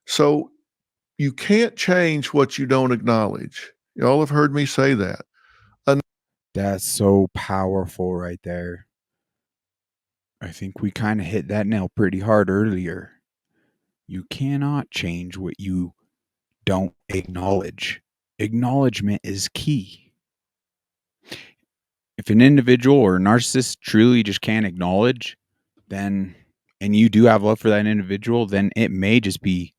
So, you can't change what you don't acknowledge. Y'all have heard me say that. That's so powerful right there. I think we kind of hit that nail pretty hard earlier. You cannot change what you don't acknowledge. Acknowledgement is key. If an individual or a narcissist truly just can't acknowledge, then, and you do have love for that individual, then it may just be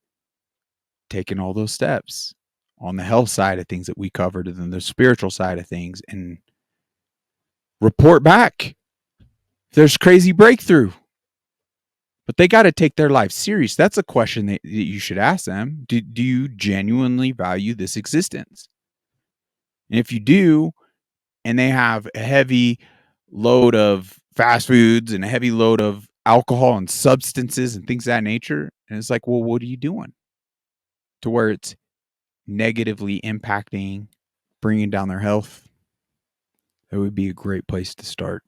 taking all those steps on the health side of things that we covered and then the spiritual side of things and report back. There's crazy breakthrough. But they got to take their life serious. That's a question that you should ask them. Do you genuinely value this existence? And if you do, and they have a heavy load of fast foods and a heavy load of alcohol and substances and things of that nature, and it's like, well, what are you doing? To where it's negatively impacting, bringing down their health. That would be a great place to start.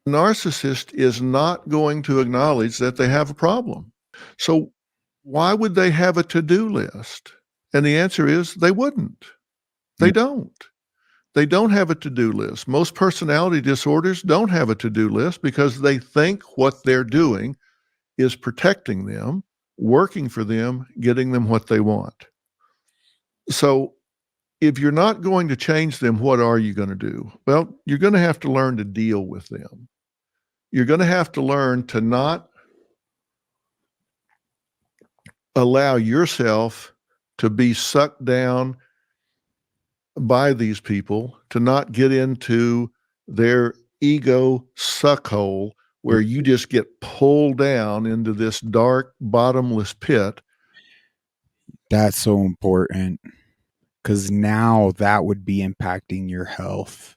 Narcissist is not going to acknowledge that they have a problem. So why would they have a to-do list? And the answer is they wouldn't. They don't. They don't have a to-do list. Most personality disorders don't have a to-do list because they think what they're doing is protecting them, working for them, getting them what they want. So if you're not going to change them, what are you going to do? Well, you're going to have to learn to deal with them. You're going to have to learn to not allow yourself to be sucked down by these people, to not get into their ego suck hole where you just get pulled down into this dark, bottomless pit. That's so important because now that would be impacting your health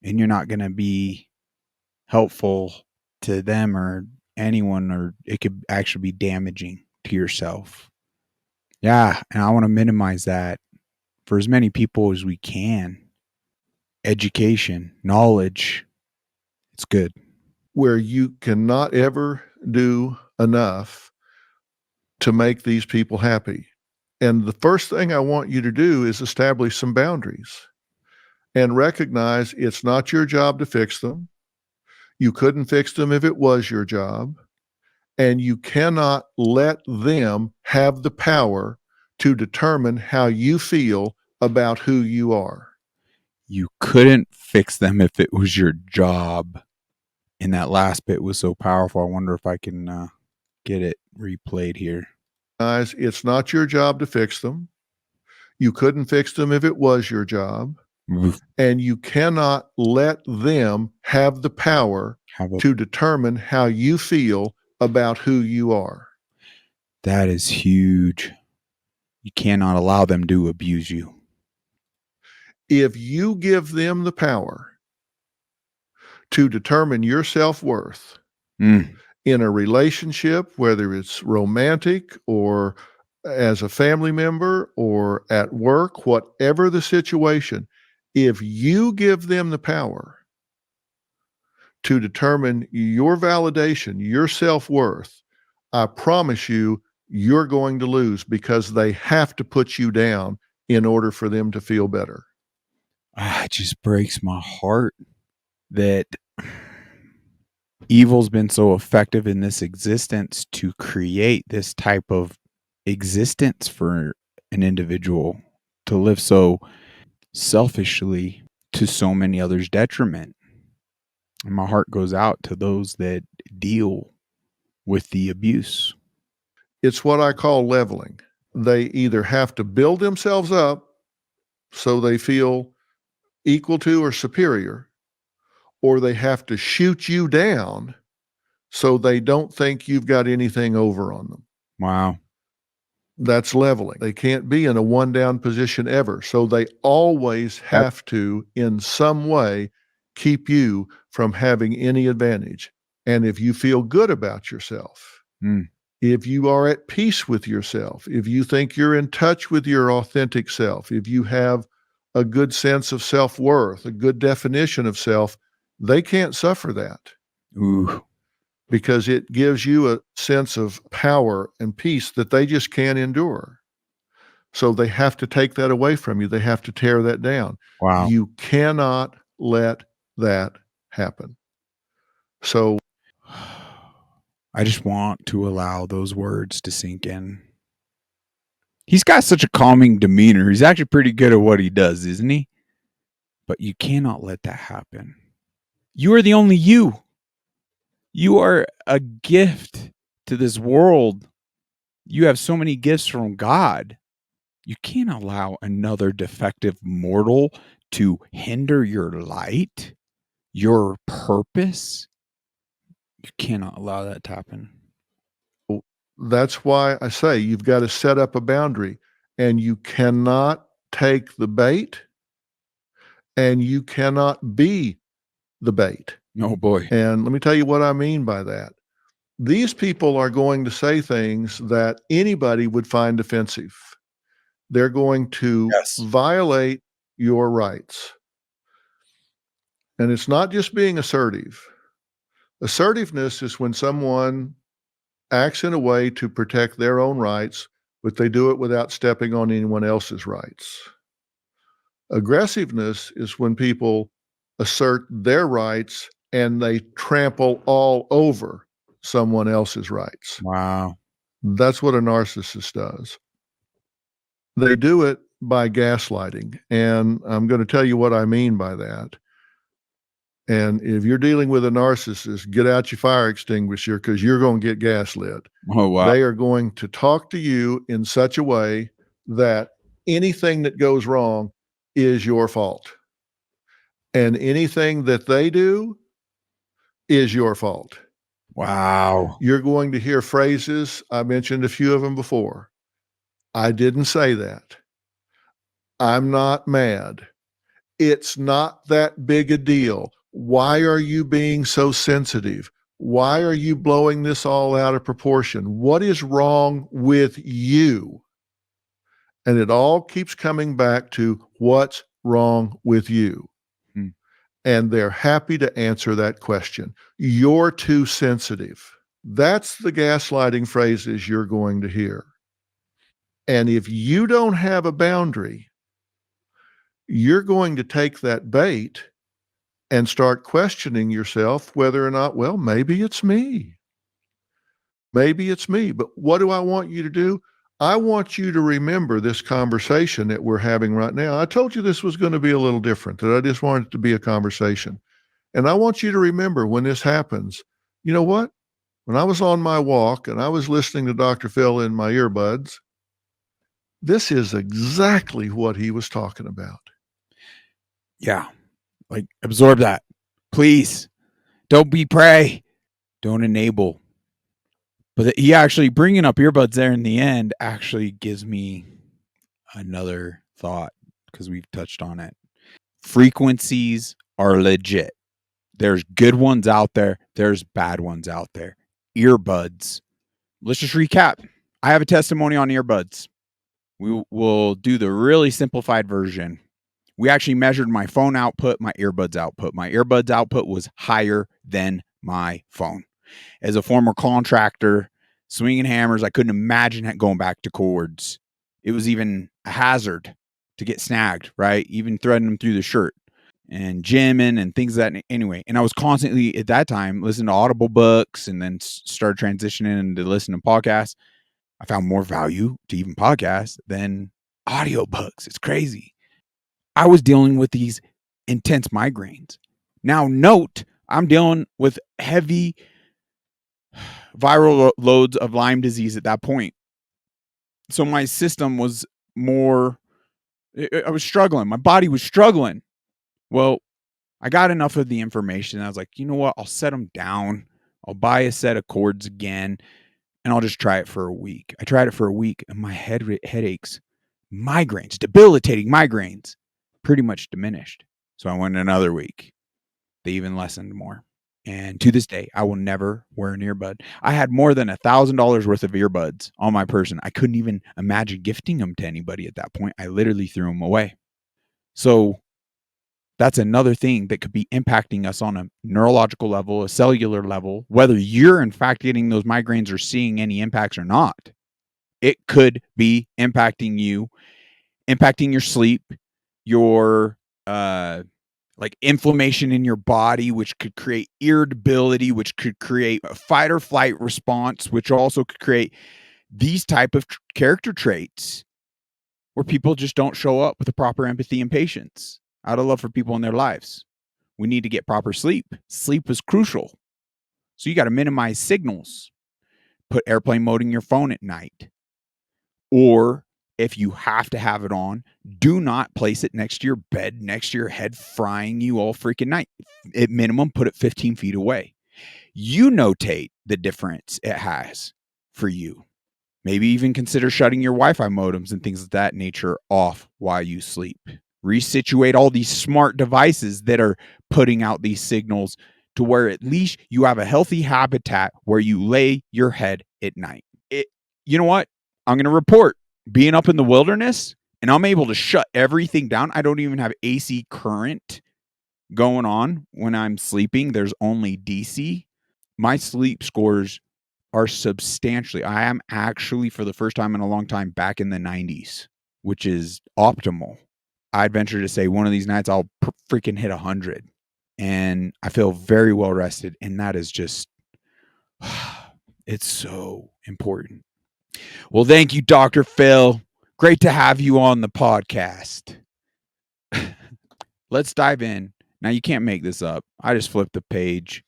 and you're not going to be helpful to them or anyone, or it could actually be damaging to yourself. Yeah, and I want to minimize that for as many people as we can. Education, knowledge, it's good. Where you cannot ever do enough to make these people happy. And the first thing I want you to do is establish some boundaries and recognize it's not your job to fix them. You couldn't fix them if it was your job. And you cannot let them have the power to determine how you feel about who you are. You couldn't fix them if it was your job. And that last bit was so powerful. I wonder if I can get it replayed here. Guys, it's not your job to fix them. You couldn't fix them if it was your job. And you cannot let them have the power to determine how you feel about who you are. That is huge. You cannot allow them to abuse you. If you give them the power to determine your self-worth in a relationship, whether it's romantic or as a family member or at work, whatever the situation, if you give them the power to determine your validation, your self-worth, I promise you, you're going to lose because they have to put you down in order for them to feel better. It just breaks my heart that evil's been so effective in this existence to create this type of existence for an individual to live so selfishly to so many others' detriment. And my heart goes out to those that deal with the abuse. It's what I call leveling. They either have to build themselves up so they feel equal to or superior, or they have to shoot you down so they don't think you've got anything over on them. Wow. That's leveling. They can't be in a one down position ever. So they always have to, in some way, keep you from having any advantage. And if you feel good about yourself, if you are at peace with yourself, if you think you're in touch with your authentic self, if you have a good sense of self-worth, a good definition of self, they can't suffer that. Ooh. Because it gives you a sense of power and peace that they just can't endure. So they have to take that away from you. They have to tear that down. Wow. You cannot let that happen. So I just want to allow those words to sink in. He's got such a calming demeanor. He's actually pretty good at what he does, isn't he? But you cannot let that happen. You are the only you. You are a gift to this world. You have so many gifts from God. You can't allow another defective mortal to hinder your light, your purpose. You cannot allow that to happen. that's why I say you've got to set up a boundary, and you cannot take the bait and you cannot be the bait. Oh boy. And let me tell you what I mean by that. These people are going to say things that anybody would find offensive. They're going to violate your rights. And it's not just being assertive. Assertiveness is when someone acts in a way to protect their own rights, but they do it without stepping on anyone else's rights. Aggressiveness is when people assert their rights and they trample all over someone else's rights. Wow. That's what a narcissist does. They do it by gaslighting. And I'm going to tell you what I mean by that. And if you're dealing with a narcissist, get out your fire extinguisher because you're going to get gaslit. Oh, wow. They are going to talk to you in such a way that anything that goes wrong is your fault. And anything that they do is your fault. Wow. You're going to hear phrases. I mentioned a few of them before. I didn't say that. I'm not mad. It's not that big a deal. Why are you being so sensitive? Why are you blowing this all out of proportion? What is wrong with you? And it all keeps coming back to what's wrong with you. And they're happy to answer that question. You're too sensitive. That's the gaslighting phrases you're going to hear. And if you don't have a boundary, you're going to take that bait and start questioning yourself whether or not, well, maybe it's me. Maybe it's me. But what do I want you to do? I want you to remember this conversation that we're having right now. I told you this was going to be a little different, that I just wanted it to be a conversation. And I want you to remember when this happens, you know what? When I was on my walk and I was listening to Dr. Phil in my earbuds, this is exactly what he was talking about. Yeah. Like, absorb that. Please. Don't be prey. Don't enable. But he actually bringing up earbuds there in the end actually gives me another thought because we've touched on it. Frequencies are legit. There's good ones out there. There's bad ones out there. Earbuds. Let's just recap. I have a testimony on earbuds. We will do the really simplified version. We actually measured my phone output, my earbuds output. My earbuds output was higher than my phone. As a former contractor, swinging hammers, I couldn't imagine going back to cords. It was even a hazard. to get snagged, right? Even threading them through the shirt and gymming and things of that. Anyway, and I was constantly at that time listening to Audible books and then started transitioning into listening to podcasts. I found more value to even podcasts than audiobooks. It's crazy. I was dealing with these intense migraines. Now, note, I'm dealing with heavy viral loads of Lyme disease at that point. So my system was more, I was struggling. My body was struggling. Well, I got enough of the information. I was like, you know what? I'll set them down. I'll buy a set of cords again, and I'll just try it for a week. I tried it for a week, and my headaches, migraines, debilitating migraines, pretty much diminished. So I went another week. They even lessened more. And to this day, I will never wear an earbud. I had more than $1,000 worth of earbuds on my person. I couldn't even imagine gifting them to anybody at that point. I literally threw them away. So that's another thing that could be impacting us on a neurological level, a cellular level, whether you're in fact getting those migraines or seeing any impacts or not. It could be impacting you, impacting your sleep, your like inflammation in your body, which could create irritability, which could create a fight or flight response, which also could create these type of character traits where people just don't show up with the proper empathy and patience out of love for people in their lives. We need to get proper sleep. Sleep is crucial. So you got to minimize signals. Put airplane mode in your phone at night. Or if you have to have it on, do not place it next to your bed, next to your head, frying you all freaking night. At minimum, put it 15 feet away. You notate the difference it has for you. Maybe even consider shutting your Wi-Fi modems and things of that nature off while you sleep. Resituate all these smart devices that are putting out these signals to where at least you have a healthy habitat where you lay your head at night. You know what? I'm going to report being up in the wilderness and I'm able to shut everything down. I don't even have AC current going on when I'm sleeping. There's only DC. My sleep scores are substantially, I am actually for the first time in a long time back in the 90s, which is optimal. I'd venture to say one of these nights I'll freaking hit 100 and I feel very well rested. And that is just, it's so important. Well, thank you, Dr. Phil. Great to have you on the podcast. Let's dive in. Now, you can't make this up. I just flipped the page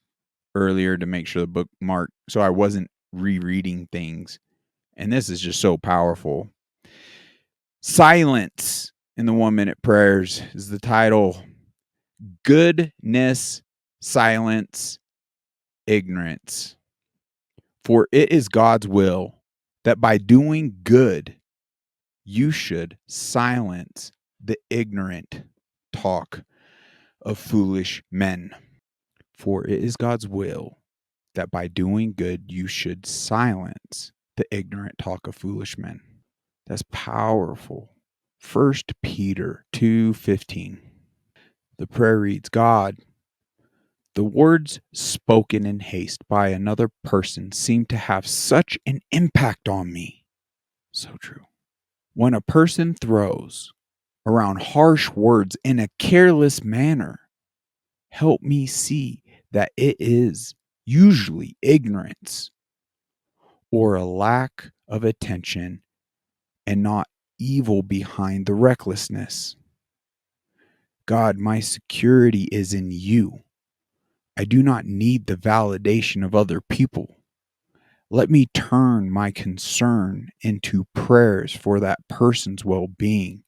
earlier to make sure the bookmark, so I wasn't rereading things. And this is just so powerful. Silence in the 1 minute prayers is the title. Goodness, silence, ignorance. For it is God's will that by doing good, you should silence the ignorant talk of foolish men. For it is God's will that by doing good, you should silence the ignorant talk of foolish men. That's powerful. 1 Peter 2:15. The prayer reads, God, the words spoken in haste by another person seem to have such an impact on me. So true. When a person throws around harsh words in a careless manner, help me see that it is usually ignorance or a lack of attention and not evil behind the recklessness. God, my security is in you. I do not need the validation of other people. Let me turn my concern into prayers for that person's well-being.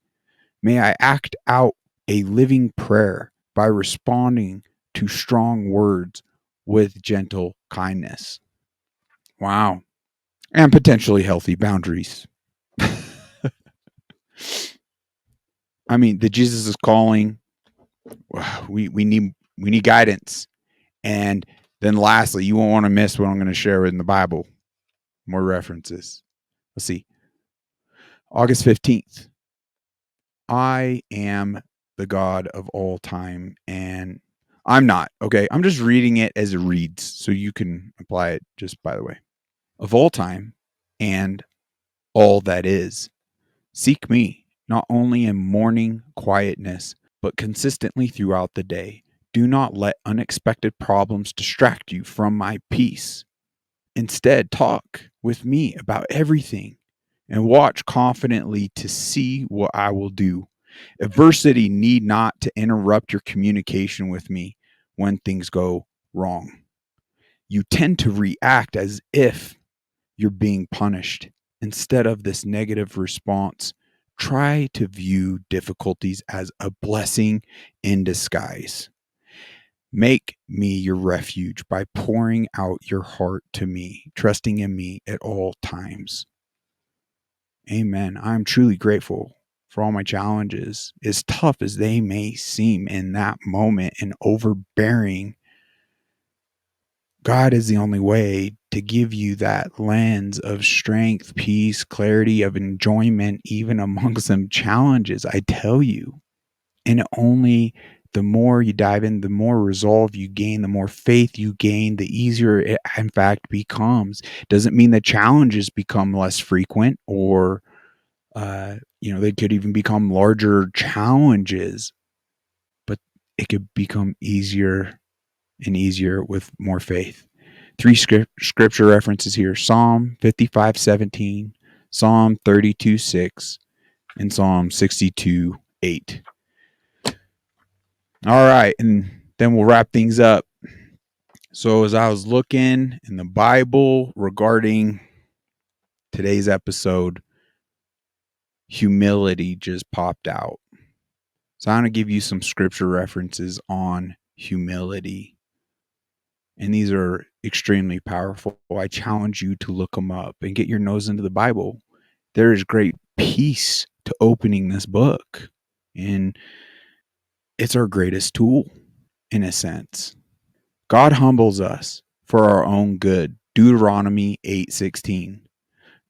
May I act out a living prayer by responding to strong words with gentle kindness. Wow. And potentially healthy boundaries. I mean, the Jesus is calling. We need guidance. And then lastly, you won't want to miss what I'm going to share in the Bible. More references. Let's see. August 15th. I am the God of all time, and I'm not. Okay. I'm just reading it as it reads, so you can apply it just by the way. Of all time and all that is, seek me, not only in morning quietness, but consistently throughout the day. Do not let unexpected problems distract you from my peace. Instead, talk with me about everything and watch confidently to see what I will do. Adversity need not to interrupt your communication with me when things go wrong. You tend to react as if you're being punished. Instead of this negative response, try to view difficulties as a blessing in disguise. Make me your refuge by pouring out your heart to me, trusting in me at all times. Amen. I'm truly grateful for all my challenges, as tough as they may seem in that moment and overbearing. God is the only way to give you that lens of strength, peace, clarity, of enjoyment, even amongst some challenges, I tell you. And only the more you dive in, the more resolve you gain, the more faith you gain, the easier it, in fact, becomes. Doesn't mean that challenges become less frequent or, they could even become larger challenges, but it could become easier and easier with more faith. 3 scripture references here: Psalm 55:17, Psalm 32:6, and Psalm 62:8. All right, and then we'll wrap things up. So as I was looking in the Bible regarding today's episode, humility just popped out. So I'm going to give you some scripture references on humility. And these are extremely powerful. I challenge you to look them up and get your nose into the Bible. There is great peace to opening this book. And it's our greatest tool, in a sense. God humbles us for our own good. Deuteronomy 8:16.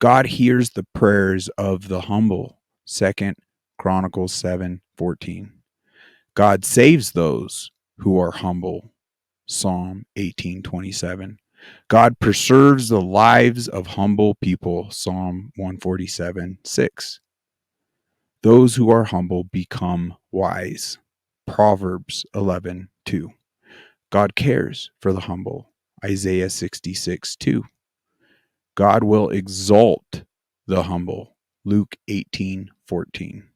God hears the prayers of the humble. 2 Chronicles 7:14. God saves those who are humble. Psalm 18:27. God preserves the lives of humble people. Psalm 147:6. Those who are humble become wise. Proverbs 11:2. God cares for the humble. Isaiah 66:2. God will exalt the humble. Luke 18:14.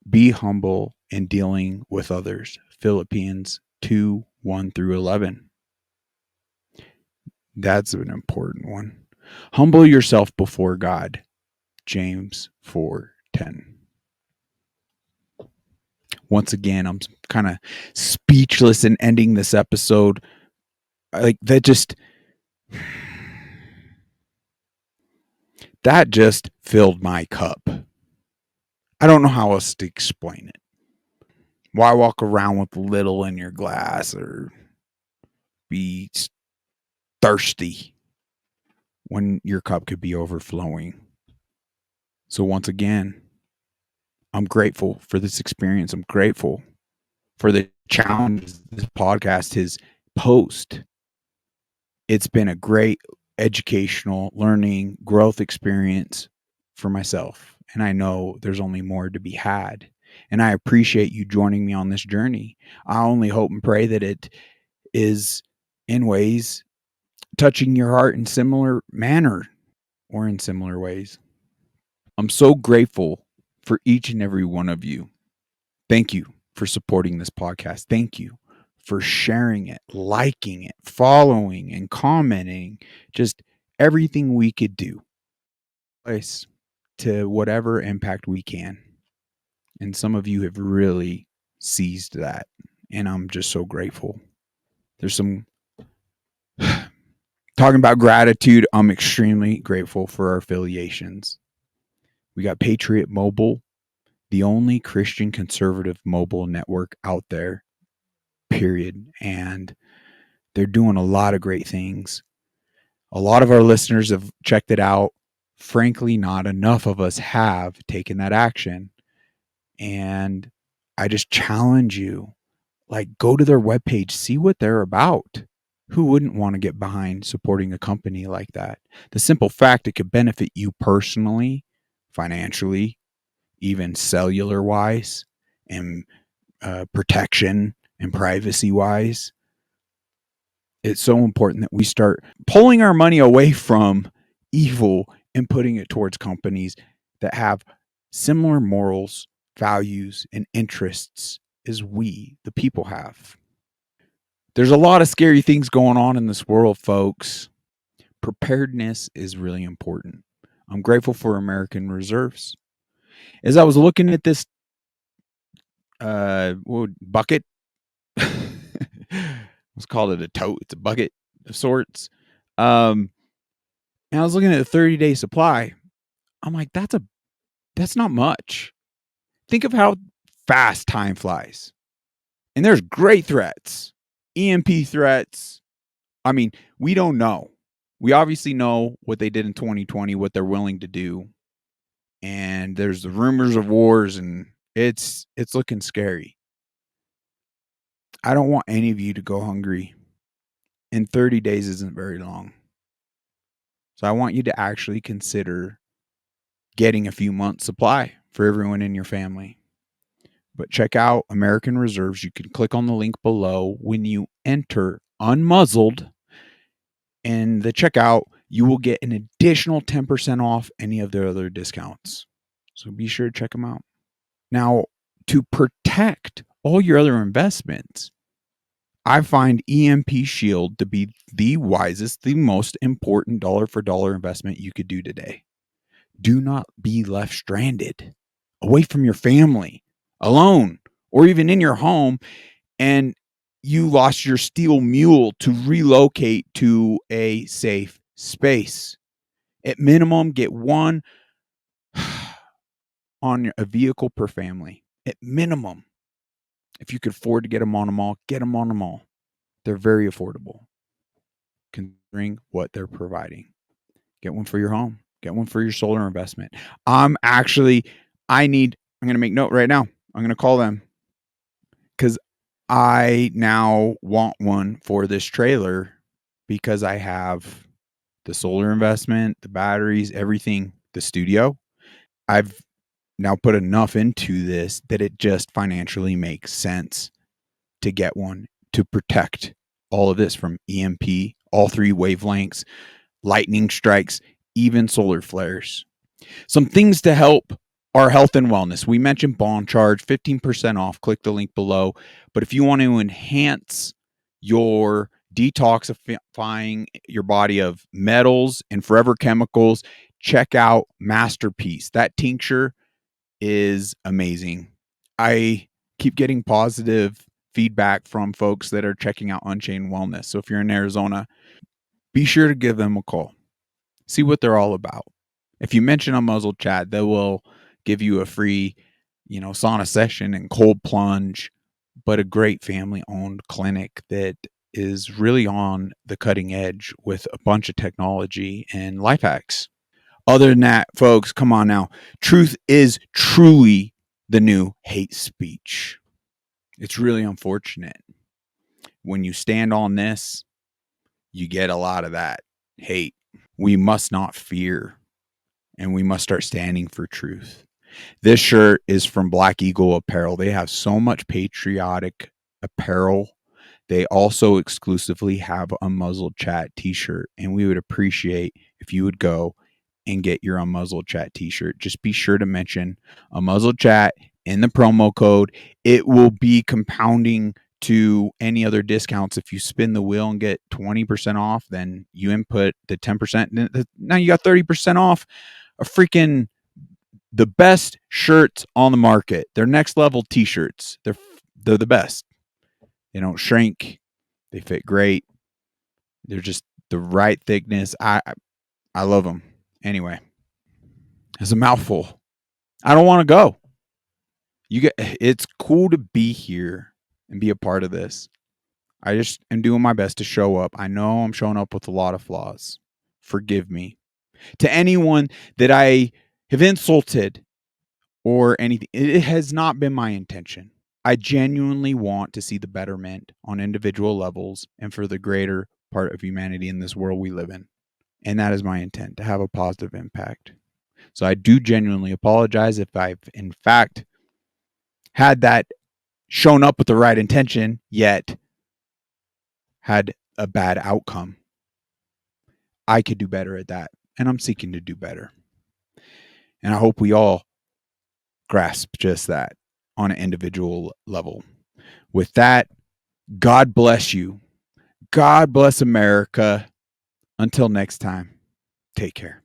Be humble in dealing with others. Philippians 2:1-11. That's an important one. Humble yourself before God. James 4:10. Once again, I'm kind of speechless in ending this episode. Like that just filled my cup. I don't know how else to explain it. Why walk around with little in your glass or be thirsty when your cup could be overflowing? So once again, I'm grateful for this experience. I'm grateful for the challenges this podcast has posed. It's been a great educational, learning, growth experience for myself. And I know there's only more to be had. And I appreciate you joining me on this journey. I only hope and pray that it is in ways touching your heart in similar manner or in similar ways. I'm so grateful for each and every one of you. Thank you for supporting this podcast. Thank you for sharing it, liking it, following and commenting, just everything we could do place to whatever impact we can. And some of you have really seized that. And I'm just so grateful. There's some talking about gratitude. I'm extremely grateful for our affiliations. We got Patriot Mobile, the only Christian conservative mobile network out there, period. And they're doing a lot of great things. A lot of our listeners have checked it out. Frankly, not enough of us have taken that action. And I just challenge you, like, go to their webpage, see what they're about. Who wouldn't want to get behind supporting a company like that? The simple fact it could benefit you personally, financially, even cellular wise and protection and privacy wise. It's so important that we start pulling our money away from evil and putting it towards companies that have similar morals, values, and interests as we, the people, have. There's a lot of scary things going on in this world, folks. Preparedness is really important. I'm grateful for American reserves. As I was looking at this bucket, let's call it a tote. It's a bucket of sorts. And I was looking at a 30-day supply. I'm like, that's not much. Think of how fast time flies. And there's great threats, EMP threats. I mean, we don't know. We obviously know what they did in 2020, what they're willing to do. And there's the rumors of wars, and it's looking scary. I don't want any of you to go hungry. And 30 days isn't very long. So I want you to actually consider getting a few months supply for everyone in your family. But check out American Reserves. You can click on the link below. When you enter UNMUZZLED in the checkout, you will get an additional 10% off any of their other discounts. So be sure to check them out. Now, to protect all your other investments, I find EMP Shield to be the wisest, the most important dollar for dollar investment you could do today. Do not be left stranded away from your family, alone, or even in your home, and you lost your steel mule to relocate to a safe space. At minimum, get one on a vehicle per family. At minimum. If you could afford to get them on them all, get them on them all. They're very affordable considering what they're providing. Get one for your home. Get one for your solar investment. I'm going to make note right now. I'm going to call them because I now want one for this trailer because I have the solar investment, the batteries, everything, the studio. I've now put enough into this that it just financially makes sense to get one to protect all of this from EMP, all three wavelengths, lightning strikes, even solar flares. Some things to help our health and wellness. We mentioned bond charge, 15% off. Click the link below. But if you want to enhance your detoxifying your body of metals and forever chemicals, check out Masterpiece. That tincture is amazing. I keep getting positive feedback from folks that are checking out Unchained Wellness. So if you're in Arizona, be sure to give them a call. See what they're all about. If you mention UNMUZZLED chat, they will give you a free, sauna session and cold plunge, but a great family-owned clinic that is really on the cutting edge with a bunch of technology and life hacks. Other than that, folks, come on now. Truth is truly the new hate speech. It's really unfortunate. When you stand on this, you get a lot of that hate. We must not fear, and we must start standing for truth. This shirt is from Black Eagle Apparel. They have so much patriotic apparel. They also exclusively have a UNMUZZLED Chat t-shirt, and we would appreciate if you would go and get your UNMUZZLED Chat t-shirt. Just be sure to mention UNMUZZLED Chat in the promo code. It will be compounding to any other discounts. If you spin the wheel and get 20% off, then you input the 10%. Now you got 30% off a freaking the best shirts on the market. They're next level t-shirts. They're the best. They don't shrink. They fit great. They're just the right thickness. I love them. Anyway, it's a mouthful. I don't want to go. It's cool to be here and be a part of this. I just am doing my best to show up. I know I'm showing up with a lot of flaws. Forgive me. To anyone that I have insulted or anything, it has not been my intention. I genuinely want to see the betterment on individual levels and for the greater part of humanity in this world we live in. And that is my intent, to have a positive impact. So I do genuinely apologize if I've, in fact, had that shown up with the right intention, yet had a bad outcome. I could do better at that, and I'm seeking to do better. And I hope we all grasp just that on an individual level. With that, God bless you. God bless America. Until next time, take care.